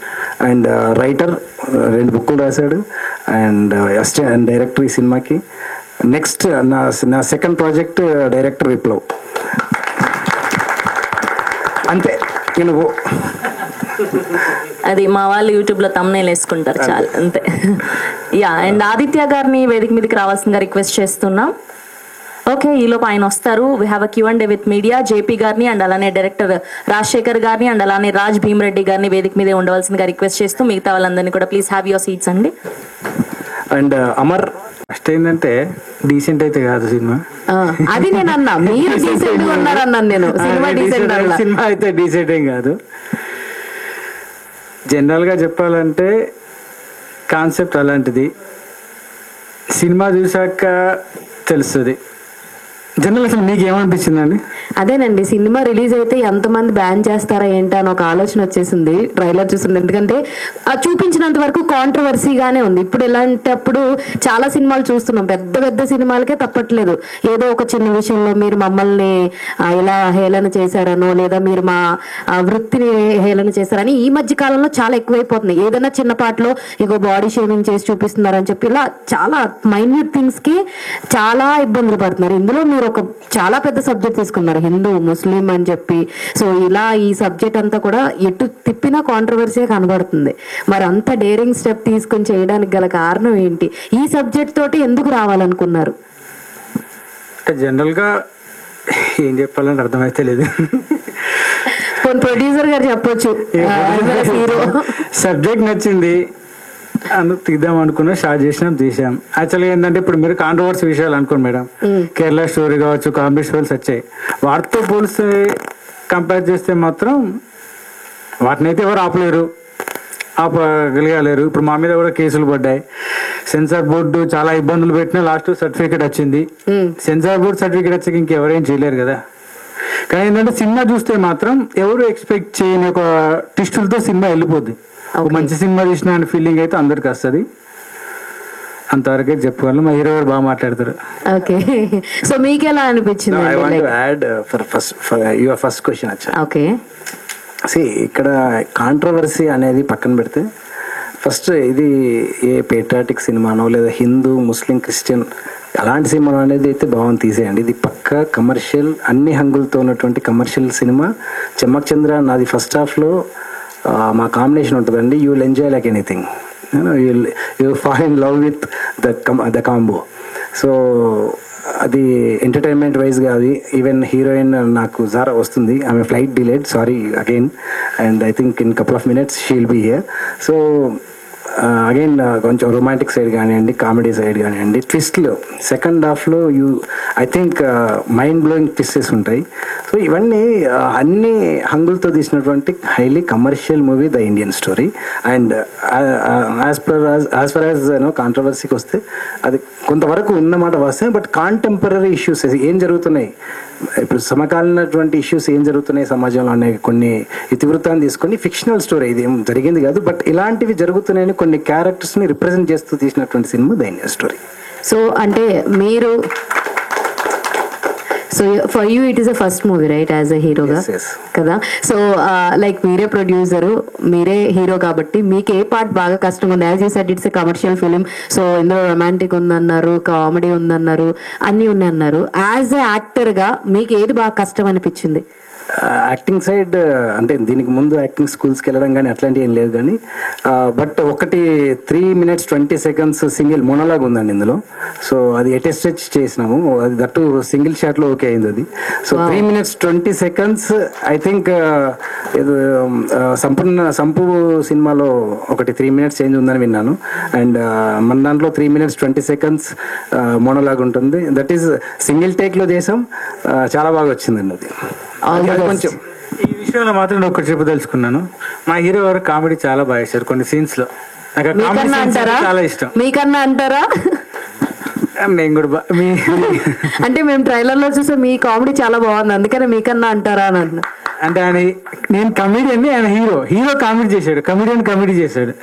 and writer, 2 బుక్కులు రాశాడు అండ్ అసిస్టెంట్ డైరెక్టర్ ఈ సినిమాకి. నెక్స్ట్ నా సెకండ్ ప్రాజెక్ట్ డైరెక్టర్ విప్లవ్. అంతే. నేను అది మా వాళ్ళు యూట్యూబ్ లో తమ్నైల్ వేసుకుంటారు చాలు, అంతే. యా, అండ్ ఆదిత్య గారిని వేదిక మీదకి రావాల్సిందిగా రిక్వెస్ట్ చేస్తున్నాం. ఓకే, ఈలోపు ఆయన వస్తారు. We have a Q&A with media. JP గారిని అండ్ అలానే డైరెక్టర్ రాజశేఖర్ గారిని అండ్ అలానే రాజ్ భీమరెడ్డి గారిని వేదిక మీదే ఉండవలసిందిగా రిక్వెస్ట్ చేస్తూ మిగతా వాళ్ళందరినీ కూడా ప్లీజ్ హ్యావ్ యువర్ సీట్స్ అండి. అండ్ అమర్, ఫస్ట్ ఏంటంటే డీసెంట్ అయితే కాదు సినిమా. అది నేను అన్నా, మీరు డీసెంట్ గా ఉన్నారన్నాను నేను. సినిమా అయితే డీసెంట్ ఏం కాదు. జనరల్గా చెప్పాలంటే కాన్సెప్ట్ అలాంటిది, సినిమా చూసాక తెలుస్తుంది. జనరల్ అసలు మీకు ఏమనిపించిందండి? అదేనండి, సినిమా రిలీజ్ అయితే ఎంతమంది బ్యాన్ చేస్తారా ఏంటా అని ఒక ఆలోచన వచ్చేసింది ట్రైలర్ చూసింది. ఎందుకంటే చూపించినంత వరకు కాంట్రవర్సీగానే ఉంది. ఇప్పుడు ఇలాంటప్పుడు చాలా సినిమాలు చూస్తున్నాం, పెద్ద పెద్ద సినిమాలకే తప్పట్లేదు. ఏదో ఒక చిన్న విషయంలో మీరు మమ్మల్ని ఇలా హేళన చేశారనో, లేదా మీరు మా వృత్తిని హేళన చేశారని ఈ మధ్య కాలంలో చాలా ఎక్కువైపోతుంది. ఏదైనా చిన్న పాటలో ఇగో బాడీ షేవింగ్ చేసి చూపిస్తున్నారని చెప్పి ఇలా చాలా మైన్యూట్ థింగ్స్ కి చాలా ఇబ్బందులు పడుతున్నారు. ఇందులో మీరు ఒక చాలా పెద్ద సబ్జెక్ట్ తీసుకున్నారు, హిందూ ముస్లిం అని చెప్పి. సో ఇలా ఈ సబ్జెక్ట్ అంతా కూడా ఎటు తిప్పినా కాంట్రవర్సీ కనబడుతుంది. మరి అంత డేరింగ్ స్టెప్ తీసుకొని చేయడానికి గల కారణం ఏంటి? ఈ సబ్జెక్ట్ తోటి ఎందుకు రావాలనుకున్నారు? జనరల్గా ఏం చెప్పాలని అర్థమైతే లేదు. ప్రొడ్యూసర్ గారు చెప్పొచ్చు. సబ్జెక్ట్ నచ్చింది, తీద్దాం అనుకున్నా, స్టార్ట్ చేసినాం, తీసాం. యాక్చువల్గా ఏంటంటే ఇప్పుడు మీరు కాంట్రవర్సీ విషయాలు అనుకోండి మేడం, కేరళ స్టోరీ కావచ్చు, కామెడీ స్టోరీస్ వచ్చాయి. వాటితో పోలిస్తే కంపేర్ చేస్తే మాత్రం వాటిని అయితే ఎవరు ఆపగలిగలేరు. ఇప్పుడు మా మీద కూడా కేసులు పడ్డాయి. సెన్సార్ బోర్డు చాలా ఇబ్బందులు పెట్టినా లాస్ట్ సర్టిఫికేట్ వచ్చింది. సెన్సార్ బోర్డు సర్టిఫికేట్ వచ్చాక ఇంకెవరేం చేయలేరు కదా. కానీ ఏంటంటే సినిమా చూస్తే మాత్రం ఎవరు ఎక్స్పెక్ట్ చేయని ఒక ట్విస్టులతో సినిమా వెళ్ళిపోద్ది. ఒక మంచి సినిమా తీసిన ఫీలింగ్ అయితే అందరికి వస్తుంది. అంతవరకే చెప్పుకోవాలి. మా హీరో గారు బాగా మాట్లాడతారు. ఓకే, సో మీకు ఎలా అనిపించింది? I want to add for your first question వచ్చా. ఓకే, ఇక్కడ కాంట్రవర్సీ అనేది పక్కన పెడితే ఫస్ట్ ఇది ఏ పేట్రియాటిక్ సినిమానో లేదా హిందూ ముస్లిం క్రిస్టియన్ అలాంటి సినిమా అనేది అయితే బాగుంది, తీసేయండి. ఇది పక్కా కమర్షియల్, అన్ని హంగులతో ఉన్నటువంటి కమర్షియల్ సినిమా. చమ్మక్ చంద్ర నాది ఫస్ట్ హాఫ్లో మా కాంబినేషన్ ఉంటుందండి. You will enjoy like anything, you fall in love with the combo. So అది ఎంటర్టైన్మెంట్ వైజ్గా అది ఈవెన్ హీరోయిన్ నాకు జారా వస్తుంది, ఆమె flight delayed, sorry again, and I think in couple of minutes she will be here. So again కొంచెం రొమాంటిక్ సైడ్ కానివ్వండి, కామెడీ సైడ్ కానివ్వండి, ట్విస్ట్లు సెకండ్ హాఫ్లో I think mind blowing twists ఉంటాయి. సో ఇవన్నీ అన్ని హంగులతో తీసినటువంటి highly commercial movie the Indian story. And as far as కాంట్రవర్సీకి వస్తే అది కొంతవరకు ఉన్నమాట వస్తాయి. బట్ కాంటెంపరీ ఇష్యూస్ ఏం జరుగుతున్నాయి, ఇప్పుడు సమకాలీనటువంటి ఇష్యూస్ ఏం జరుగుతున్నాయి సమాజంలో అనే కొన్ని ఇతివృత్తాన్ని తీసుకొని ఫిక్షనల్ స్టోరీ, ఇది ఏం జరిగింది కాదు, బట్ ఇలాంటివి జరుగుతున్నాయని కొన్ని క్యారెక్టర్స్ని రిప్రజెంట్ చేస్తూ తీసినటువంటి cinema the Indian story. So అంటే మీరు, so for you it is a first movie right as a హీరోగా కదా? సో లైక్ మీరే ప్రొడ్యూసరు, మీరే హీరో కాబట్టి మీకు ఏ పార్ట్ బాగా కష్టంగా ఉంది? As you said it's a commercial film, so ఇందులో రొమాంటిక్ ఉందన్నారు, కామెడీ ఉందన్నారు, అన్నీ ఉన్నాయన్నారు. యాజ్ ఎ యాక్టర్గా మీకు ఏది బాగా కష్టం అనిపించింది? యాక్టింగ్ సైడ్ అంటే దీనికి ముందు యాక్టింగ్ స్కూల్స్కి వెళ్ళడం కానీ అట్లాంటివి ఏం లేదు కానీ, బట్ ఒకటి 3 minutes 20 seconds సింగిల్ మోనోలాగ్ ఉందండి ఇందులో. సో అది ఎటెస్టెచ్ చేసినాము, అది దట్టు సింగిల్ షాట్లో ఓకే అయింది అది. So 3 minutes 20 seconds I think సంపు సినిమాలో ఒకటి 3 minutes చేంజ్ ఉందని విన్నాను. అండ్ మన దాంట్లో 3 minutes 20 seconds మోనోలాగ్ ఉంటుంది. దట్ ఈస్ సింగిల్ టేక్లో చేసాం, చాలా బాగా వచ్చిందండి అది. కొంచెం ఈ విషయంలో మాత్రం నేను ఒకటి తెలుసుకున్నాను, మా హీరో గారు కామెడీ చాలా బాగా చేశారు కొన్ని సీన్స్ లో. నాకు చాలా ఇష్టం. మీకన్నా అంటారా? నేను కూడా అంటే మేము ట్రైలర్ లో చూస్తే మీ కామెడీ చాలా బాగుంది, అందుకనే మీకన్నా అంటారా అని అంటున్నా. అంటే నేను కమెడియన్, ఆయన హీరో కామెడీ చేశాడు, కమెడియన్ కామెడీ చేశాడు.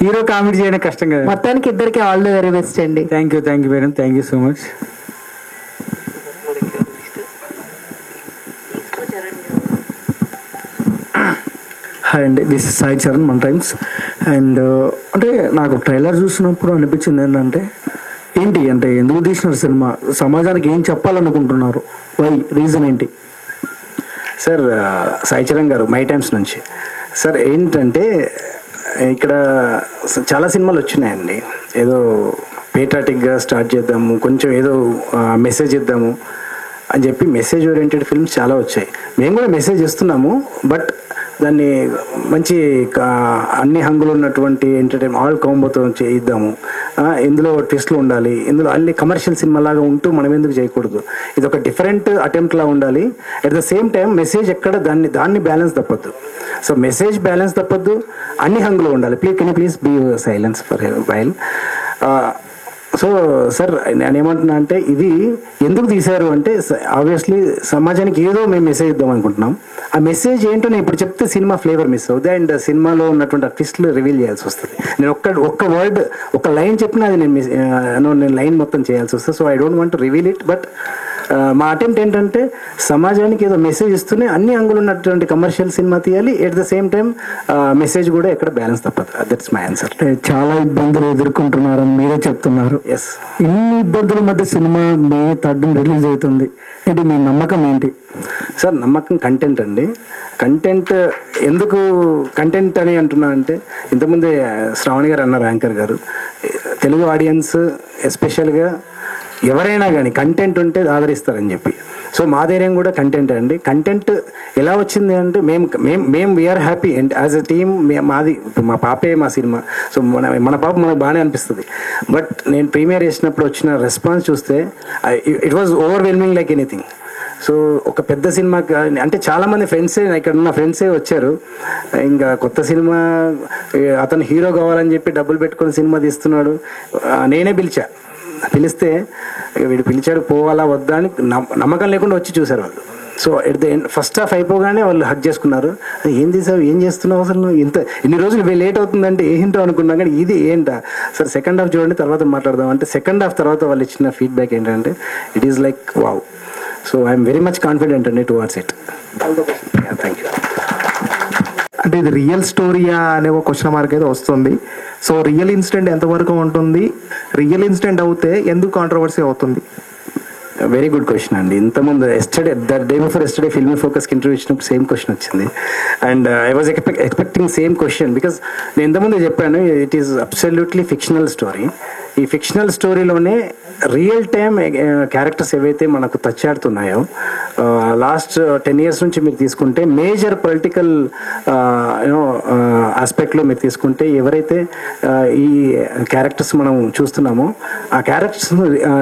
హీరో కామెడీ చేయడం కష్టం కదా. మొత్తానికి ఇద్దరికి ఆల్ ది వెరీ బెస్ట్ అండి. Thank you madam, thank you so much. Hi అండి, దిస్ ఇస్ సాయి చరణ్ మన టైమ్స్. అండ్ అంటే నాకు ట్రైలర్ చూసినప్పుడు అనిపించింది ఏంటంటే అంటే ఎందుకు తీసినారు సినిమా, సమాజానికి ఏం చెప్పాలనుకుంటున్నారు, వై, రీజన్ ఏంటి? సార్ సాయి చరణ్ గారు మై టైమ్స్ నుంచి. సార్ ఏంటంటే ఇక్కడ చాలా సినిమాలు వచ్చినాయండి, ఏదో పేట్రాటిక్గా స్టార్ట్ చేద్దాము, కొంచెం ఏదో మెసేజ్ ఇద్దాము అని చెప్పి మెసేజ్ ఓరియంటెడ్ ఫిల్మ్స్ చాలా వచ్చాయి. మేము కూడా మెసేజ్ ఇస్తున్నాము, బట్ దాన్ని మంచి అన్ని హంగులు ఉన్నటువంటి ఎంటర్టైన్ ఆల్ కాంబోతో చేయిద్దాము, ఇందులో ట్విస్ట్లు ఉండాలి, ఇందులో అన్ని కమర్షియల్ సినిమా లాగా ఉంటూ మనం ఎందుకు చేయకూడదు, ఇది ఒక డిఫరెంట్ అటెంప్ట్ లా ఉండాలి. At the same time message ఎక్కడ దాన్ని బ్యాలెన్స్ తప్పొద్దు. సో మెసేజ్ బ్యాలెన్స్ తప్పొద్దు, అన్ని హంగులు ఉండాలి. Please be silence for while. So sir నేనేమంటున్నా అంటే ఇది ఎందుకు తీశారు అంటే ఆబ్వియస్లీ సమాజానికి ఏదో మేము మెసేజ్ ఇద్దాం అనుకుంటున్నాం. ఆ మెసేజ్ ఏంటో నేను ఇప్పుడు చెప్తే సినిమా ఫ్లేవర్ మిస్ అవుతుంది అండ్ సినిమాలో ఉన్నటువంటి ఆ ట్విస్ట్లు రివీల్ చేయాల్సి వస్తుంది. నేను ఒక్క వర్డ్ ఒక లైన్ చెప్పినా అది నేను లైన్ మొత్తం చేయాల్సి వస్తుంది. So I don't want to reveal it. But మా అటెంప్ట్ ఏంటంటే సమాజానికి ఏదో మెసేజ్ ఇస్తూనే అన్ని అంగులు ఉన్నటువంటి కమర్షియల్ సినిమా తీయాలి, at the same time message కూడా ఎక్కడ బ్యాలెన్స్ తప్పదు. That's my answer. చాలా ఇబ్బందులు ఎదుర్కొంటున్నారని మీరే చెప్తున్నారు. ఎస్, ఇన్ని ఇబ్బందుల మధ్య సినిమా మే 3 రిలీజ్ అవుతుంది, ఏంటి మీ నమ్మకం ఏంటి? సార్ నమ్మకం కంటెంట్ అండి. కంటెంట్ ఎందుకు కంటెంట్ అని అంటున్నా అంటే ఇంతకుముందే శ్రావణి గారు అన్నారు, యాంకర్ గారు, తెలుగు ఆడియన్స్ ఎస్పెషల్గా ఎవరైనా కానీ కంటెంట్ ఉంటే ఆదరిస్తారని చెప్పి. సో మా ధైర్యం కూడా కంటెంట్ అండి. కంటెంట్ ఎలా వచ్చింది అంటే మేము we're happy and as a team. మాది మా పాపే మా సినిమా. సో మన పాప మనకు బాగానే అనిపిస్తుంది. బట్ నేను ప్రీమియర్ చేసినప్పుడు వచ్చిన రెస్పాన్స్ చూస్తే it was overwhelming like anything. So ఒక పెద్ద సినిమా అంటే చాలామంది ఫ్రెండ్సే, ఇక్కడ ఉన్న ఫ్రెండ్సే వచ్చారు. ఇంకా కొత్త సినిమా అతను హీరో కావాలని చెప్పి డబ్బులు పెట్టుకొని సినిమా తీస్తున్నాడు. నేనే పిలిస్తే వీడు పిలిచాడు పోవాలా వద్దా అని నమ్మకం లేకుండా వచ్చి చూశారు వాళ్ళు. So at the end first half అయిపోగానే వాళ్ళు హక్ చేసుకున్నారు. ఏం చేసావు, ఏం చేస్తున్నావు, అసలు ఇన్ని రోజులు లేట్ అవుతుందంటే ఏంటో అనుకున్నా, కానీ ఇది ఏంటా సార్ సెకండ్ హాఫ్ చూడండి తర్వాత మాట్లాడదాం అంటే సెకండ్ హాఫ్ తర్వాత వాళ్ళు ఇచ్చిన ఫీడ్బ్యాక్ ఏంటంటే it is like wow. So I'm very much confident అండి టువర్డ్స్ ఇట్. Thank you. అంటే ఇది రియల్ స్టోరీయా అనే ఒక క్వశ్చన్ మార్క్ అయితే వస్తుంది. సో రియల్ ఇన్సిడెంట్ ఎంతవరకు ఉంటుంది, రియల్ ఇన్సిడెంట్ అవుతే ఎందుకు కాంట్రవర్సీ అవుతుంది? వెరీ గుడ్ క్వశ్చన్ అండి. ఇంతకుముందు డే బిఫోర్ ఎస్టర్డే ఫిల్మీ ఫోకస్కి ఇంటర్వ్యూ ఇచ్చినప్పుడు సేమ్ క్వశ్చన్ వచ్చింది and I was expecting same question because నేను ఇంతకుముందు చెప్పాను it is absolutely fictional story. ఈ ఫిక్షనల్ స్టోరీలోనే రియల్ టైమ్ క్యారెక్టర్స్ ఏవైతే మనకు టచ్ ఆడుతున్నాయో లాస్ట్ 10 years నుంచి మీరు తీసుకుంటే మేజర్ పొలిటికల్ ఆస్పెక్ట్లో మీరు తీసుకుంటే ఎవరైతే ఈ క్యారెక్టర్స్ మనం చూస్తున్నామో ఆ క్యారెక్టర్స్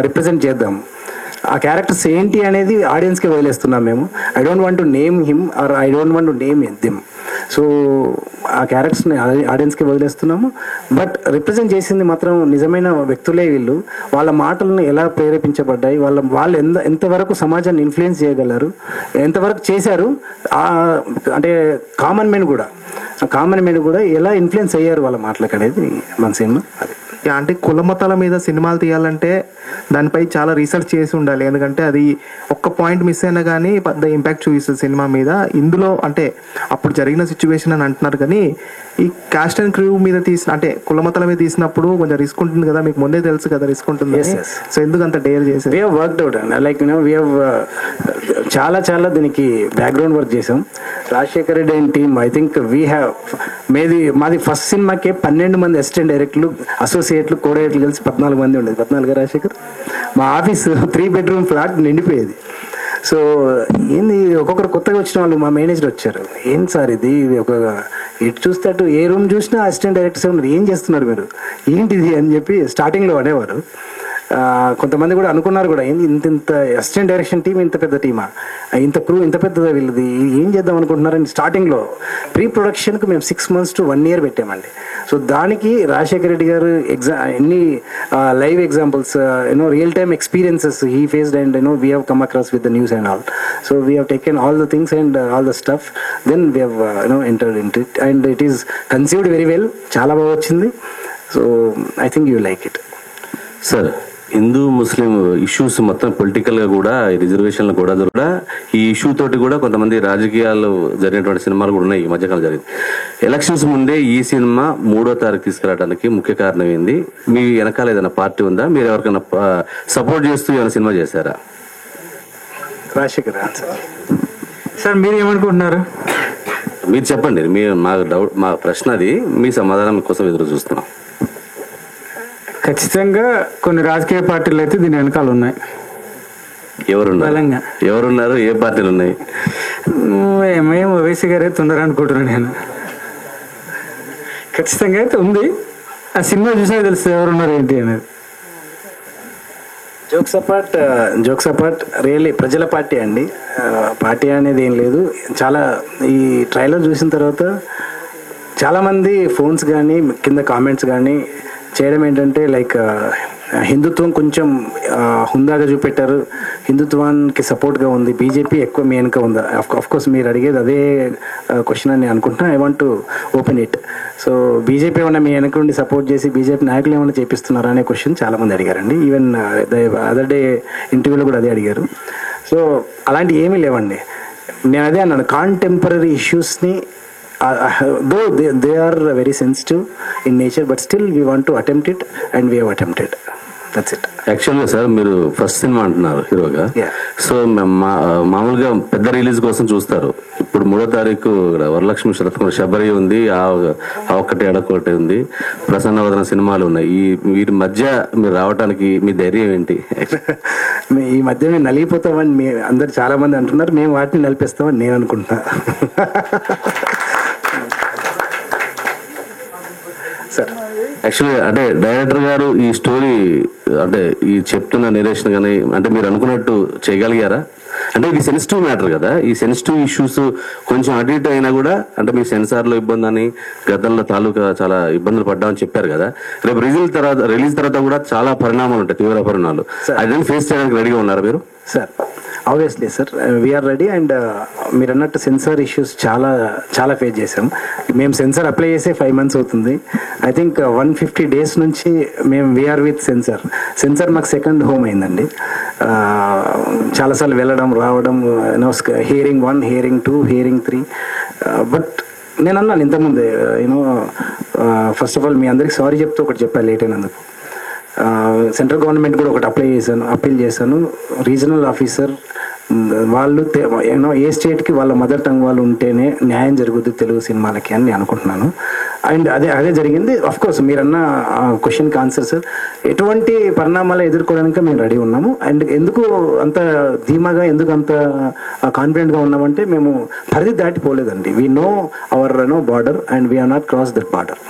రిప్రజెంట్ చేద్దాం. ఆ క్యారెక్టర్స్ ఏంటి అనేది ఆడియన్స్కి వదిలేస్తున్నాం మేము. I don't want to name him or I don't want to name them. So ఆ క్యారెక్టర్స్ని ఆడియన్స్కి వదిలేస్తున్నాము. బట్ రిప్రజెంట్ చేసింది మాత్రం నిజమైన వ్యక్తులే వీళ్ళు. వాళ్ళ మాటలను ఎలా ప్రేరేపించబడ్డాయి, వాళ్ళు ఎంతవరకు సమాజాన్ని ఇన్ఫ్లుయెన్స్ చేయగలరు, ఎంతవరకు చేశారు, అంటే కామన్ మెన్ కూడా ఎలా ఇన్ఫ్లుయెన్స్ అయ్యారు వాళ్ళ మాటలకు అనేది మన సినిమా. అది అంటే కుల మతాల మీద సినిమాలు తీయాలంటే దానిపై చాలా రీసెర్చ్ చేసి ఉండాలి. ఎందుకంటే అది ఒక్క పాయింట్ మిస్ అయినా కానీ పెద్ద ఇంపాక్ట్ చూపిస్తుంది సినిమా మీద. ఇందులో అంటే అప్పుడు జరిగిన సిచ్యువేషన్ అని అంటున్నారు, కానీ ఈ కాస్ట్ అండ్ క్రూ మీద అంటే కుల మతాల మీద తీసినప్పుడు కొంచెం రిస్క్ ఉంటుంది కదా, మీకు ముందే తెలుసు కదా రిస్క్ ఉంటుంది. సో ఎందుకు అంత డేర్ చేశారు? We have worked out like we have చాలా దీనికి బ్యాక్గ్రౌండ్ వర్క్ చేసాం. Rajasekhar Reddy and team I think we have మాది ఫస్ట్ సినిమాకే 12 మంది అసిస్టెంట్ డైరెక్టర్లు, అసోసియేట్లు, కో డైరెక్టర్లు కలిసి 14 మంది ఉండేది. 14 రాజశేఖర్. మా ఆఫీస్ 3 bedroom ఫ్లాట్ నిండిపోయేది. సో ఏంది ఒక్కొక్కరు కొత్తగా వచ్చిన వాళ్ళు మా మేనేజర్ వచ్చారు, ఏం సార్ ఇది ఒక ఇటు చూస్తే అటు ఏ రూమ్ చూసినా అసిస్టెంట్ డైరెక్టర్స్ ఉన్నారు, ఏం చేస్తున్నారు మీరు, ఏంటిది అని చెప్పి స్టార్టింగ్లో అనేవారు. కొంతమంది కూడా అనుకున్నారు కూడా ఏంది ఇంత అసిస్టెంట్ డైరెక్షన్ టీం ఇంత పెద్ద టీమా, ఇంత క్రూ ఇంత పెద్దదా వీళ్ళది, ఏం చేద్దాం అనుకుంటున్నారని స్టార్టింగ్లో ప్రీ ప్రొడక్షన్కి మేము 6 months to 1 year పెట్టామండి. సో దానికి రాజశేఖర రెడ్డి గారు ఎన్ని live examples, real time experiences he faced and we have come across with the news and all. So we have taken all the things and all the stuff, then we have entered in it and it is conceived very well. చాలా బాగా వచ్చింది. So I think you like it. Sir, Hindu Muslim issues మొత్తం పొలిటికల్గా కూడా రిజర్వేషన్లు కూడా ఈ ఇష్యూ తోటి కూడా కొంతమంది రాజకీయాలు జరిగినటువంటి సినిమాలు కూడా ఉన్నాయి. ఈ మధ్యకాలం జరిగింది. ఎలక్షన్స్ ముందే ఈ సినిమా 3వ తారీఖు తీసుకురావడానికి ముఖ్య కారణం ఏంది? మీ వెనకాల ఏదైనా పార్టీ ఉందా? మీరు ఎవరికైనా సపోర్ట్ చేస్తూ ఏమైనా సినిమా చేశారా? రాజశేఖర్ సార్ మీరు ఏమనుకుంటున్నారు? మీరు చెప్పండి. మా ప్రశ్న అది, మీ సమాధానం కోసం ఎదురు చూస్తున్నాం. ఖచ్చితంగా కొన్ని రాజకీయ పార్టీలు అయితే దీని వెనకాల ఉన్నాయి. ఎవరున్నారు? ఏ పార్టీలు ఉన్నాయి? మేము ఓవైసీ గారు అయితే ఉన్నారు అనుకుంటున్నాను నేను. ఖచ్చితంగా అయితే ఉంది. ఆ సినిమా చూసే తెలుసు ఎవరున్నారు ఏంటి అనేది. జోక్స్ అపార్ట్ రియల్లీ ప్రజల పార్టీ అండి. పార్టీ అనేది ఏం లేదు. చాలా ఈ ట్రైలర్ చూసిన తర్వాత చాలామంది ఫోన్స్ కానీ కింద కామెంట్స్ కానీ చేయడం ఏంటంటే లైక్ హిందుత్వం కొంచెం హుందాగా చూపెట్టారు, హిందుత్వానికి సపోర్ట్గా ఉంది, బీజేపీ ఎక్కువ మీ వెనుక ఉందా. కోర్స్ మీరు అడిగేది అదే క్వశ్చన్ అని అనుకుంటున్నా. I want to open it. So BJP ఏమన్నా మీ వెనక నుండి సపోర్ట్ చేసి బీజేపీ నాయకులు ఏమైనా చేపిస్తున్నారా అనే క్వశ్చన్ చాలామంది అడిగారండి. ఈవెన్ అదర్ డే ఇంటర్వ్యూలో కూడా అదే అడిగారు. సో అలాంటి ఏమీ లేవండి. నేను అదే అన్నాను, contemporary ఇష్యూస్ని though they are very sensitive in nature, but still we want to attempt it and we have attempted. That's it. యాక్చువల్గా సార్, మీరు ఫస్ట్ సినిమా అంటున్నారు హీరోగా. సో మామూలుగా పెద్ద రిలీజ్ కోసం చూస్తారు. ఇప్పుడు 3వ తారీఖు వరలక్ష్మి శరత్కుమార్ శబరి ఉంది, ఆ ఒక్కటి ఎడకొకటి ఉంది, ప్రసన్నవదన సినిమాలు ఉన్నాయి. వీరి మధ్య మీరు రావడానికి మీ ధైర్యం ఏంటి? ఈ మధ్య మేము నలిగిపోతామని అందరు చాలా మంది అంటున్నారు. మేము వాటిని నలిపేస్తామని నేను అనుకుంటున్నా. సార్, యాక్చువల్లీ అంటే డైరెక్టర్ గారు ఈ స్టోరీ అంటే ఈ చెప్తున్న నేరేషన్ కానీ అంటే మీరు అనుకున్నట్టు చేయగలిగారా? అంటే ఇది సెన్సిటివ్ మ్యాటర్ కదా. ఈ సెన్సిటివ్ ఇష్యూస్ కొంచెం అటు ఇటు అయినా కూడా అంటే మీ సెన్సార్లో ఇబ్బంది అని గతంలో తాలూకా చాలా ఇబ్బందులు పడ్డామని చెప్పారు కదా. రేపు రిలీజ్ తర్వాత కూడా చాలా పరిణామాలు ఉంటాయి, తీవ్ర పరిణామాలు. అదే ఫేస్ చేయడానికి రెడీగా ఉన్నారా మీరు? Sir obviously sir, we're ready. And మీరు అన్నట్టు సెన్సార్ ఇష్యూస్ చాలా ఫేస్ చేసాం. మేము సెన్సార్ అప్లై చేసే 5 months అవుతుంది. ఐ థింక్ 150 days నుంచి మేము వీఆర్ విత్ సెన్సార్ మాకు సెకండ్ హోమ్ అయిందండి. చాలాసార్లు వెళ్ళడం రావడం, హియరింగ్ 1, హియరింగ్ 2, హియరింగ్ 3. బట్ నేను అన్నాను ఇంతకుముందే, ఫస్ట్ ఆఫ్ ఆల్ మీ అందరికి సారీ చెప్తూ ఒకటి చెప్పాను లేట్ అయినందుకు. సెంట్రల్ గవర్నమెంట్ కూడా ఒకటి అప్పీల్ చేశాను. రీజనల్ ఆఫీసర్ వాళ్ళు ఏ స్టేట్కి వాళ్ళ మదర్ టంగ్ వాళ్ళు ఉంటేనే న్యాయం జరుగుద్ది తెలుగు సినిమాలకి అని నేను అనుకుంటున్నాను. అండ్ అదే జరిగింది. కోర్స్ మీరన్న క్వశ్చన్కి ఆన్సర్ సార్, ఎటువంటి పరిణామాలు ఎదుర్కోవడానికి మేము రెడీ ఉన్నాము. అండ్ ఎందుకు అంత ధీమాగా, ఎందుకు అంత కాన్ఫిడెంట్గా ఉన్నామంటే మేము పరిధి దాటిపోలేదండి. We know our border and we are not cross that border.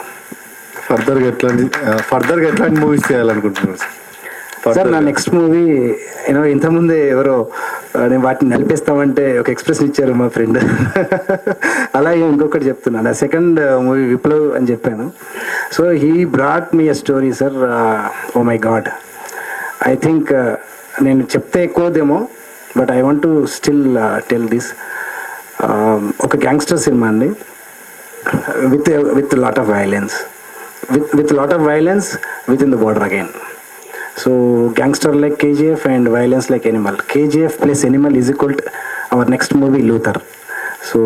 ఫర్దర్గా ఎట్లాంటి మూవీస్ చేయాలనుకుంటున్నారు సార్? నా నెక్స్ట్ మూవీ ఇంతకుముందే ఎవరో నేను వాటిని నలిపేస్తామంటే ఒక ఎక్స్ప్రెషన్ ఇచ్చారు మా ఫ్రెండ్. అలాగే ఇంకొకటి చెప్తున్నాను, నా సెకండ్ మూవీ విప్లవ్ అని చెప్పాను. So he brought me a story sir. Oh my god, I think నేను చెప్తే ఎక్కువదేమో, but I want to still tell this. ఒక గ్యాంగ్స్టర్ సినిమా అండి, with lot of violence. With lot of violence within the border again. So gangster like KGF and violence like Animal. KGF plus Animal is equal to our next movie Luther. So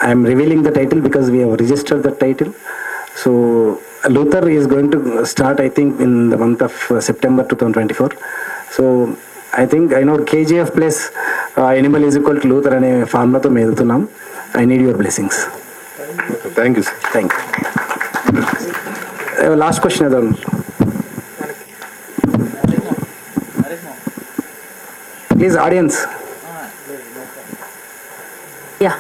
I am revealing the title because we have registered the title. So Luther is going to start I think in the month of September 2024. So I think I know KGF plus Animal is equal to Luther అనే ఫార్ములాతో మేము వెళ్తున్నాం. I need your blessings. Thank you sir. Thank you. Last question adon. Please audience. Yeah.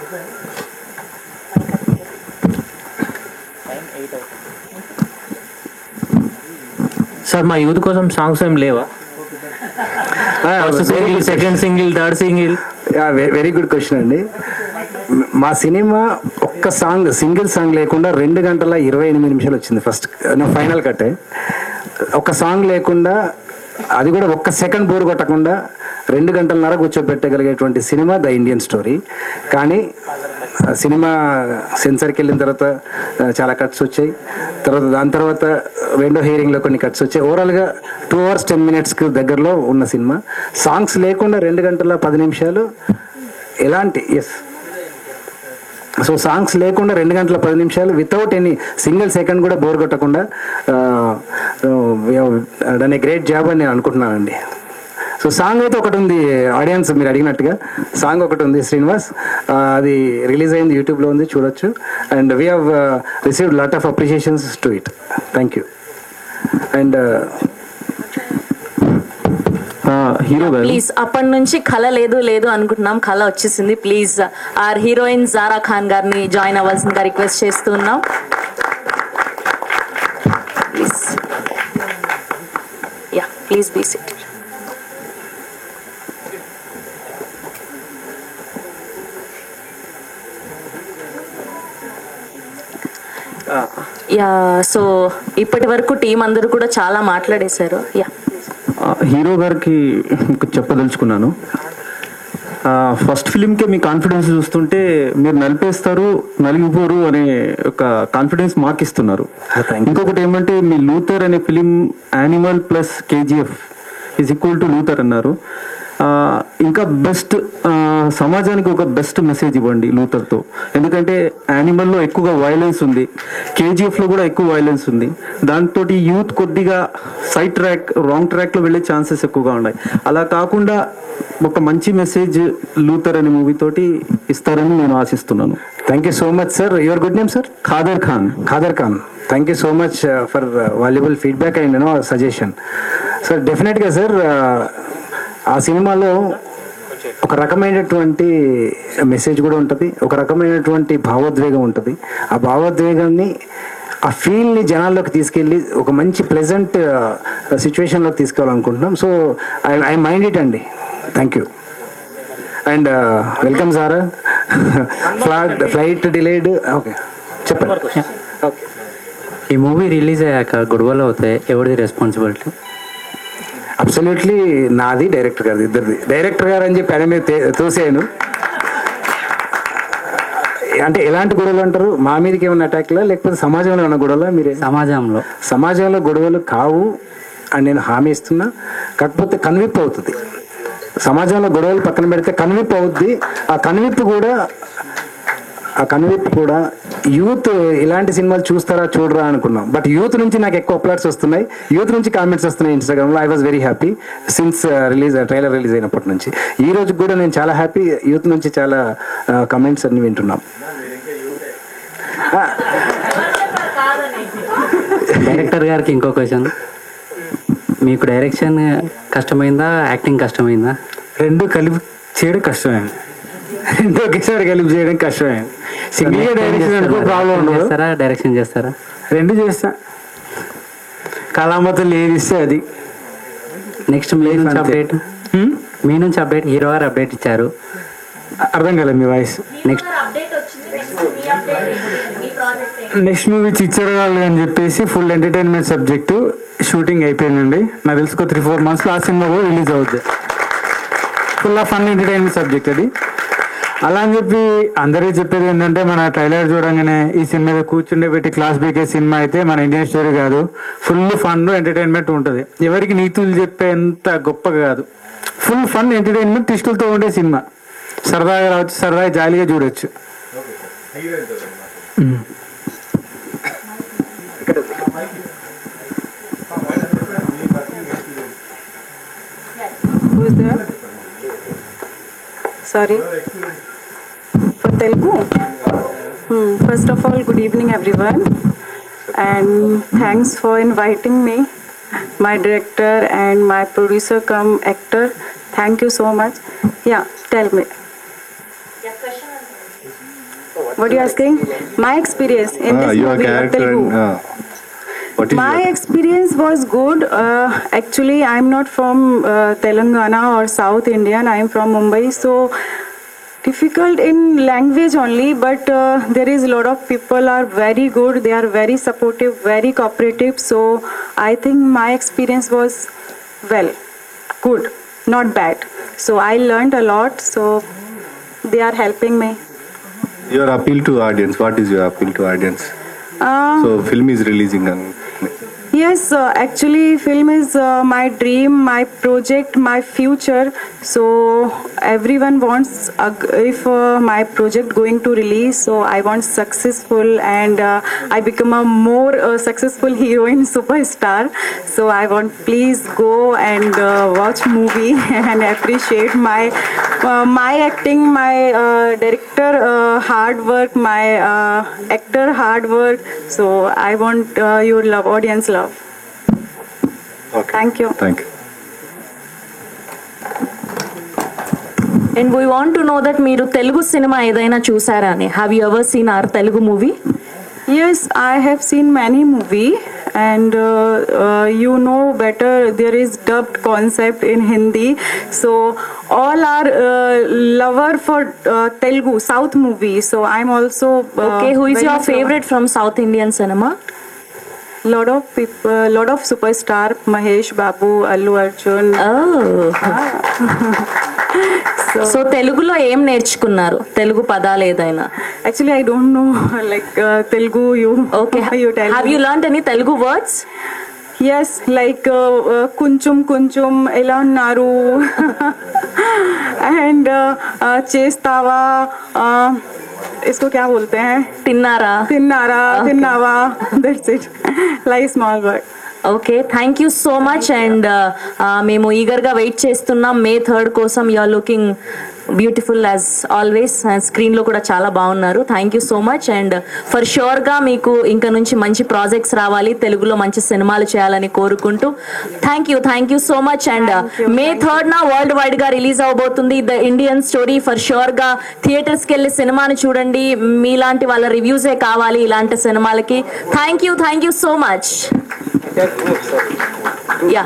Sir మా యూత్ కోసం సాంగ్స్ ఏం లేవా? Single, second single, third single. Very good question అండి. మా సినిమా ఒక్క సాంగ్, సింగిల్ సాంగ్ లేకుండా 2 గంటల 28 నిమిషాలు వచ్చింది. ఫస్ట్ ఫైనల్ కట్టే ఒక్క సాంగ్ లేకుండా, అది కూడా ఒక్క సెకండ్ బోర్ కొట్టకుండా 2 గంటలన్నర కూర్చోబెట్టగలిగేటువంటి సినిమా ద ఇండియన్ స్టోరీ. కానీ సినిమా సెన్సార్కి వెళ్ళిన తర్వాత చాలా కట్స్ వచ్చాయి. దాని తర్వాత రెండో హియరింగ్లో కొన్ని కట్స్ వచ్చాయి. ఓవరాల్గా 2 hours 10 minutes దగ్గరలో ఉన్న సినిమా. సాంగ్స్ లేకుండా 2 గంటల 10 నిమిషాలు ఎలాంటి సో సాంగ్స్ లేకుండా 2 గంటల 10 నిమిషాలు వితౌట్ ఎనీ సింగిల్ సెకండ్ కూడా బోర్ కొట్టకుండా డన్ ఏ గ్రేట్ జాబ్ అని నేను అనుకుంటున్నానండి. సో సాంగ్ అయితే ఒకటి ఉంది, ఆడియన్స్ మీరు అడిగినట్టుగా సాంగ్ ఒకటి ఉంది శ్రీనివాస్, అది రిలీజ్ అయింది, యూట్యూబ్లో ఉంది, చూడొచ్చు. And we have received lot of appreciations to it. Thank you. And hero గారు ప్లీజ్, అప్పటి నుంచి కళ లేదు లేదు అనుకుంటున్నాం, కళ వచ్చేసింది. Please our heroine Zara Khan గారిని జాయిన్ అవ్వాల్సిందిగా రిక్వెస్ట్ చేస్తున్నాం. Please, yeah please be sit. Yeah, so ఇప్పటి వరకు టీం అందరూ కూడా చాలా మాట్లాడేశారు. యా, హీరో గారికి చెప్పదలుచుకున్నాను. ఫస్ట్ ఫిలింకే మీ కాన్ఫిడెన్స్ చూస్తుంటే మీరు నలిగిపోరు అనే ఒక కాన్ఫిడెన్స్ మాకు ఇస్తున్నారు. ఇంకొకటి ఏమంటే మీ లూథర్ అనే film animal plus KGF is equal to Luther అన్నారు. ఇంకా బెస్ట్ సమాజానికి ఒక బెస్ట్ మెసేజ్ ఇవ్వండి లూథర్తో. ఎందుకంటే యానిమల్లో ఎక్కువగా వైలెన్స్ ఉంది, కేజీఎఫ్లో కూడా ఎక్కువ వైలెన్స్ ఉంది. దాంతో యూత్ కొద్దిగా రాంగ్ ట్రాక్లో వెళ్ళే ఛాన్సెస్ ఎక్కువగా ఉన్నాయి. అలా కాకుండా ఒక మంచి మెసేజ్ లూథర్ అనే మూవీ తోటి ఇస్తారని నేను ఆశిస్తున్నాను. Thank you so much sir. Your good name sir? Khader Khan. Thank you so much for valuable feedback and suggestion. Sir డెఫినెట్గా సార్, ఆ సినిమాలో ఒక రకమైనటువంటి మెసేజ్ కూడా ఉంటుంది, ఒక రకమైనటువంటి భావోద్వేగం ఉంటుంది. ఆ భావోద్వేగాన్ని, ఆ ఫీల్ని జనాల్లోకి తీసుకెళ్ళి ఒక మంచి ప్లెజెంట్ సిచ్యువేషన్లోకి తీసుకెళ్ళాలనుకుంటున్నాం. సో ఐ మైండ్ ఇట్ అండి. Thank you. And welcome sir. Flight delayed. Okay, చెప్పండి. ఓకే, ఈ మూవీ రిలీజ్ అయ్యాక గొడవలు అవుతాయి, ఎవరిది రెస్పాన్సిబిలిటీ? అబ్సల్యూట్లీ నాది, డైరెక్టర్ గారిది, ఇద్దరిది. డైరెక్టర్ గారు అని చెప్పి ఆయన మీద తోసాను. అంటే ఎలాంటి గొడవలు అంటారు? మా మీదకి ఏమన్నా అటాక్లా, లేకపోతే సమాజంలో ఉన్న గొడవలా? మీరే సమాజంలో గొడవలు కావు అని నేను హామీ ఇస్తున్నా. కాకపోతే కనువిప్పు అవుతుంది. సమాజంలో గొడవలు పక్కన పెడితే కనువిప్పు అవుద్ది. ఆ కనువిప్పు కూడా యూత్ ఇలాంటి సినిమాలు చూస్తారా చూడరా అనుకున్నాం. బట్ యూత్ నుంచి నాకు ఎక్కువ అప్లాట్స్ వస్తున్నాయి, యూత్ నుంచి కామెంట్స్ వస్తున్నాయి ఇన్స్టాగ్రామ్లో. I was very happy since trailer release అయినప్పటి నుంచి ఈ రోజు కూడా నేను చాలా హ్యాపీ. యూత్ నుంచి చాలా కమెంట్స్ అన్ని వింటున్నాం. డైరెక్టర్ గారికి ఇంకో క్వశ్చన్, మీకు డైరెక్షన్ కష్టమైందా, యాక్టింగ్ కష్టమైందా? రెండు కలిపి చేయడం కష్టమైంది. రెండు ఒకేసారి కలిపి చేయడం కష్టమైంది. సింగిల్గా డైరెక్షన్ అనుకో ప్రాబ్లం ఉండదు. డైరెక్షన్ చేస్తారా? రెండు చేస్తా. కళామతులు ఏది ఇస్తే అది. నెక్స్ట్ మీ నుంచి అప్డేట్ హీరో గారు అప్డేట్ ఇచ్చారు. అర్థం కాలేదు మీ వాయిస్. నెక్స్ట్ మూవీ చిచ్చరగాళ్ళు అని చెప్పేసి ఫుల్ ఎంటర్టైన్మెంట్ సబ్జెక్టు షూటింగ్ అయిపోయిందండి. నాకు తెలుసు 3-4 months ఆ సినిమా కూడా రిలీజ్ అవుతుంది. Full of fun entertainment subject అది. అలా అని చెప్పి అందరూ చెప్పేది ఏంటంటే, మన ట్రైలర్ చూడంగానే ఈ సినిమా మీద కూర్చుండే పెట్టి క్లాస్ బీకే సినిమా అయితే మన ఇండియన్ స్టోరీ కాదు, ఫుల్ ఫన్ ఎంటర్టైన్మెంట్ ఉంటుంది. ఎవరికి నీతులు చెప్పేంత గొప్పగా కాదు, ఫుల్ ఫన్ ఎంటర్టైన్మెంట్ ట్విస్టులతో ఉండే సినిమా. సరదాగా రావచ్చు, సరదాగా జాలీగా చూడొచ్చు. Sorry for Telugu. First of all, good evening everyone, and thanks for inviting me, my director and my producer come actor. Thank you so much. Yeah, tell me. What are you asking? My experience in this your movie of character Telugu. What is My your- experience was good. Actually, I'm not from Telangana or South Indian. I'm from Mumbai, so difficult in language only. But there is a lot of people are very good. They are very supportive, very cooperative. So I think my experience was well, good, not bad. So I learned a lot. So they are helping me. Your appeal to audience. What is your appeal to audience? So film is releasing and Yes, actually, film is my dream, my project, my future. So everyone wants if my project going to release. So I want successful and I become a more successful heroine superstar. So I want please go and watch movie and appreciate my acting, my director hard work, my actor hard work. So I want your love, audience love. okay. Thank you. Thank you. And we want to know that మీరు తెలుగు సినిమా ఏదైనా చూసారా అని. Have you ever seen hour Telugu movie? Yes, I have seen many movie and you know better there is dubbed concept in Hindi. So all are lover for Telugu South movie. So I'm also okay, who is very your much favourite from south Indian cinema? lot of people, lot of superstar Mahesh Babu, Allu Arjun. So తెలుగులో ఏం నేర్చుకున్నారు? తెలుగు పదాలు ఏదైనా? Actually, I don't know like Telugu. Okay, you tell have me. You learned any Telugu words? Yes, like kunchum kunchum ela unnaru and chestava इसको क्या बोलते हैं? తిన్నారా? తిన్నారా, తిన్నావా, that's it, like small word. Okay, thank you so much. And మేము ఈగర్గా వెయిట్ చేస్తున్నాం మే 3rd కోసం. You are looking beautiful as always. స్క్రీన్లో కూడా చాలా బాగున్నారు. Thank you so much. And for ష్యూర్గా మీకు ఇంకా నుంచి మంచి ప్రాజెక్ట్స్ రావాలి, తెలుగులో మంచి సినిమాలు చేయాలని కోరుకుంటూ thank you so much. And May 3rd world వైడ్గా రిలీజ్ అవబోతుంది ద ఇండియన్ స్టోరీ. ఫర్ ష్యూర్గా థియేటర్స్కి వెళ్ళి సినిమాని చూడండి. మీలాంటి వాళ్ళ రివ్యూసే కావాలి ఇలాంటి సినిమాలకి. Thank you so much. Yeah,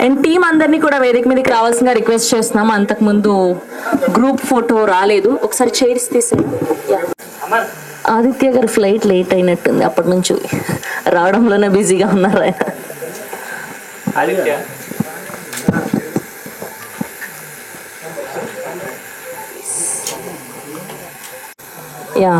and team అందరినీ కూడా వేదిక మీదకి రావాల్సిందిగా రిక్వెస్ట్ చేస్తున్నాం. అంతకుముందు గ్రూప్ ఫోటో రాలేదు, ఒకసారి చైర్స్ తీసేయండి. ఆదిత్య గారి ఫ్లైట్ లేట్ అయినట్టుంది, అప్పటి నుంచి రావడంలోనే బిజీగా ఉన్నారు ఆయన. యా,